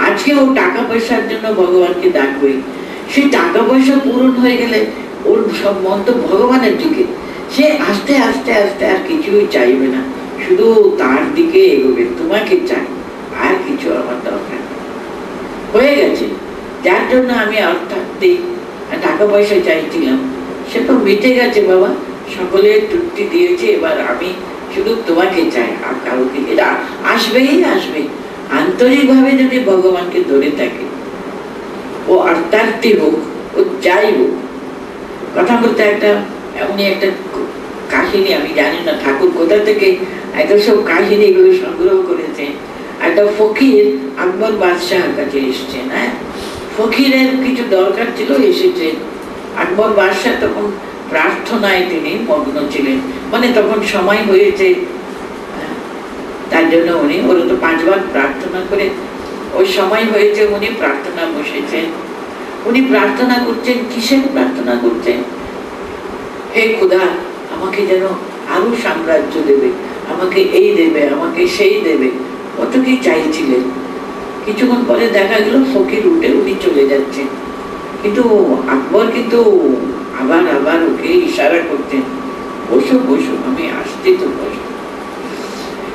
[SPEAKER 1] আজকে ও টাকা পয়সার জন্য ভগবানকে ডাকবে, সেই টাকা পয়সা পূরণ হয়ে গেলে ওর সব মন তো ভগবানের দিকে। সে আস্তে আস্তে আস্তে আর কিছুই চাইবে না, শুধু তার দিকে এগোবে। তোমাকে চাই, আর কিছু আমার দরকার হয়ে গেছে। যার জন্য আমি অর্থাৎ টাকা পয়সা চাইছিলাম, সে তো মিটে গেছে বাবা, সকলের তৃপ্তি দিয়েছে। এবার আমি শুধু তোমাকে চাই, আর কাউকে। এটা আসবেই আসবে। আন্তরিক ভাবে যদি ভগবানকে ধরে থাকে, ও অর্থার্থী হোক, ও যাই হোক। কথা বলতে এমনি একটা কাহিনী, আমি জানি না ঠাকুর কোথা থেকে এত সব কাহিনী গুলো সংগ্রহ করেছে। একটা ফকির আকবর বাদশাহের কাছে এসছেন। ফকিরের কিছু দরকার ছিল, এসেছে। আকবর বাদশাহ তখন প্রার্থনায় তিনি মগ্ন ছিলেন, মানে তখন সময় হয়েছে, তার জন্য উনি ওরা তো 5 বার প্রার্থনা করে, ওই সময় হয়েছে, উনি প্রার্থনা বসেছেন। উনি প্রার্থনা করছেন, কিসের প্রার্থনা করছেন? হে খোদা, আমাকে যেন আরো সাম্রাজ্য দেবে, আমাকে এই দেবে, আমাকে সেই দেবে, কত কি চাইছিলেন। কিছুক্ষণ পরে দেখা গেল ফকির উঠে উনি চলে যাচ্ছেন, কিন্তু আকবর কিন্তু আবার আবার ওকে ইশারা করতেন, বসো বসো, আমি আসতে, তো বসো।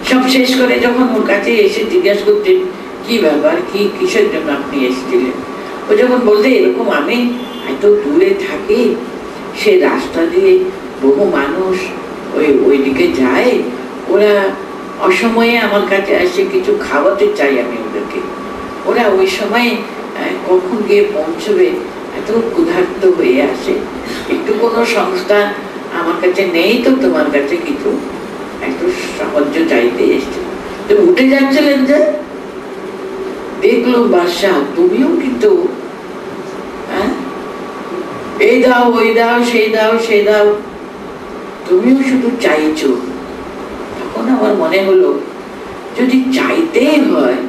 [SPEAKER 1] সব শেষ করে যখন ওর কাছে এসে জিজ্ঞাসা করতেন, কি ব্যাপার, কি কিসের জন্য আপনি এসেছিলেন? ও যখন বলতে, এরকম আমি এত দূরে থাকি, সে রাস্তা দিয়ে বহু মানুষ ওইদিকে যায়, ওরা অসময়ে আমার কাছে আসে, কিছু খাওয়াতে চাই আমি ওদেরকে। ওরা ওই সময় কখন গিয়ে পৌঁছবে, এত ক্ষুধার্ত হয়ে আসে। একটু কোনো সংস্থা আমার কাছে নেই তো, তোমার কাছে কিছু একটু সাহায্য চাইতে এসছে। তো উঠে যাচ্ছিলেন যে দেখলো বাদশাহ, তুমিও কিন্তু এই দাও, ওই দাও, সেই দাও, সেই দাও, তুমিও শুধু চাইছো। তখন আমার মনে হলো, যদি চাইতেই হয়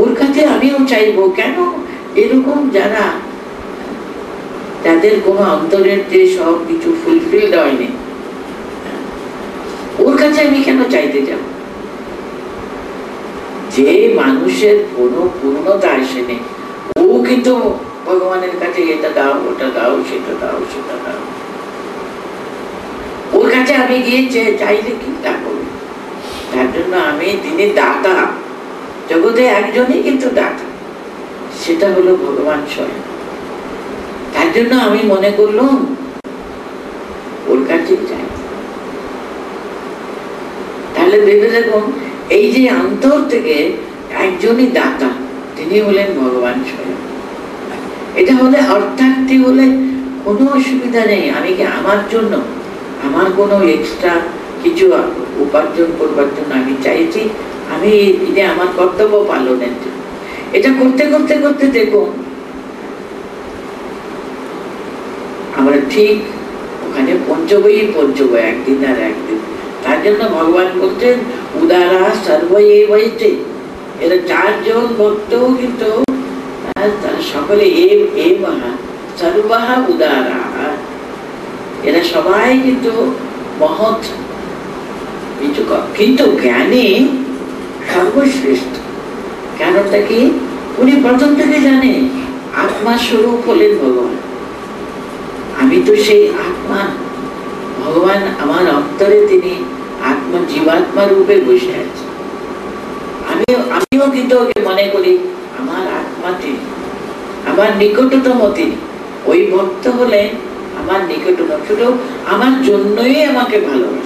[SPEAKER 1] ওর কাছে আমিও চাইবো কেন? এরকম যাদের কোনো অন্তরের যে সব কিছু ফুলফিলড হয়নি, ওর কাছে আমি কেন চাইতে যাব? যে মানুষের কোনো পূর্ণতা আসেনি, ও কিন্তু ভগবানের কাছে এটা দাও, ওটা দাও, সেটা দাও, সেটা দাও। ওর কাছে আমি গিয়ে চাইলে কি তা করবো? তার জন্য আমি, তিনি দাতা, জগতে একজনই কিন্তু দাতা, সেটা হলো ভগবান স্বয়ং। তার জন্য আমি মনে করলাম ওর কাছে চাই। তাহলে ভেবে দেখুন, এই যে অন্তর থেকে একজনই দাতা, তিনি হলেন ভগবান স্বয়ং। এটা হলে অর্থাৎ হলে কোনো অসুবিধা নেই। আমি কি আমার জন্য, আমার কোনো এক্সট্রা কিছু উপার্জন করবার জন্য আমি চাইছি, আমি এটা আমার কর্তব্য পালনের জন্য। এটা করতে করতে করতে দেখুন আমরা ঠিক ওখানে পঞ্চবই একদিন আর একদিন। তার জন্য ভগবান বলছেন উদারা সর্বৈবৈতে। এরা চারজন ভক্তও কিন্তু সকলে সর্বাহা উদারা, এরা সবাই কিন্তু মহৎ কিছু, কিন্তু জ্ঞানী সর্বশ্রেষ্ঠ। কেনটা কি? উনি প্রথম থেকে জানে আত্মা স্বরূপ হলেন ভগবান। আমি তো সেই আত্মা, ভগবান আমার অন্তরে তিনি আত্মা, জীবাত্মা রূপে বসে আছে। আমিও কিন্তু ওকে মনে করি আমার আত্মা তিনি, আমার নিকটতম তিনি। ওই ভক্ত হলে আমার নিকটতম, শুধু আমার জন্যই আমাকে ভালোবাসে।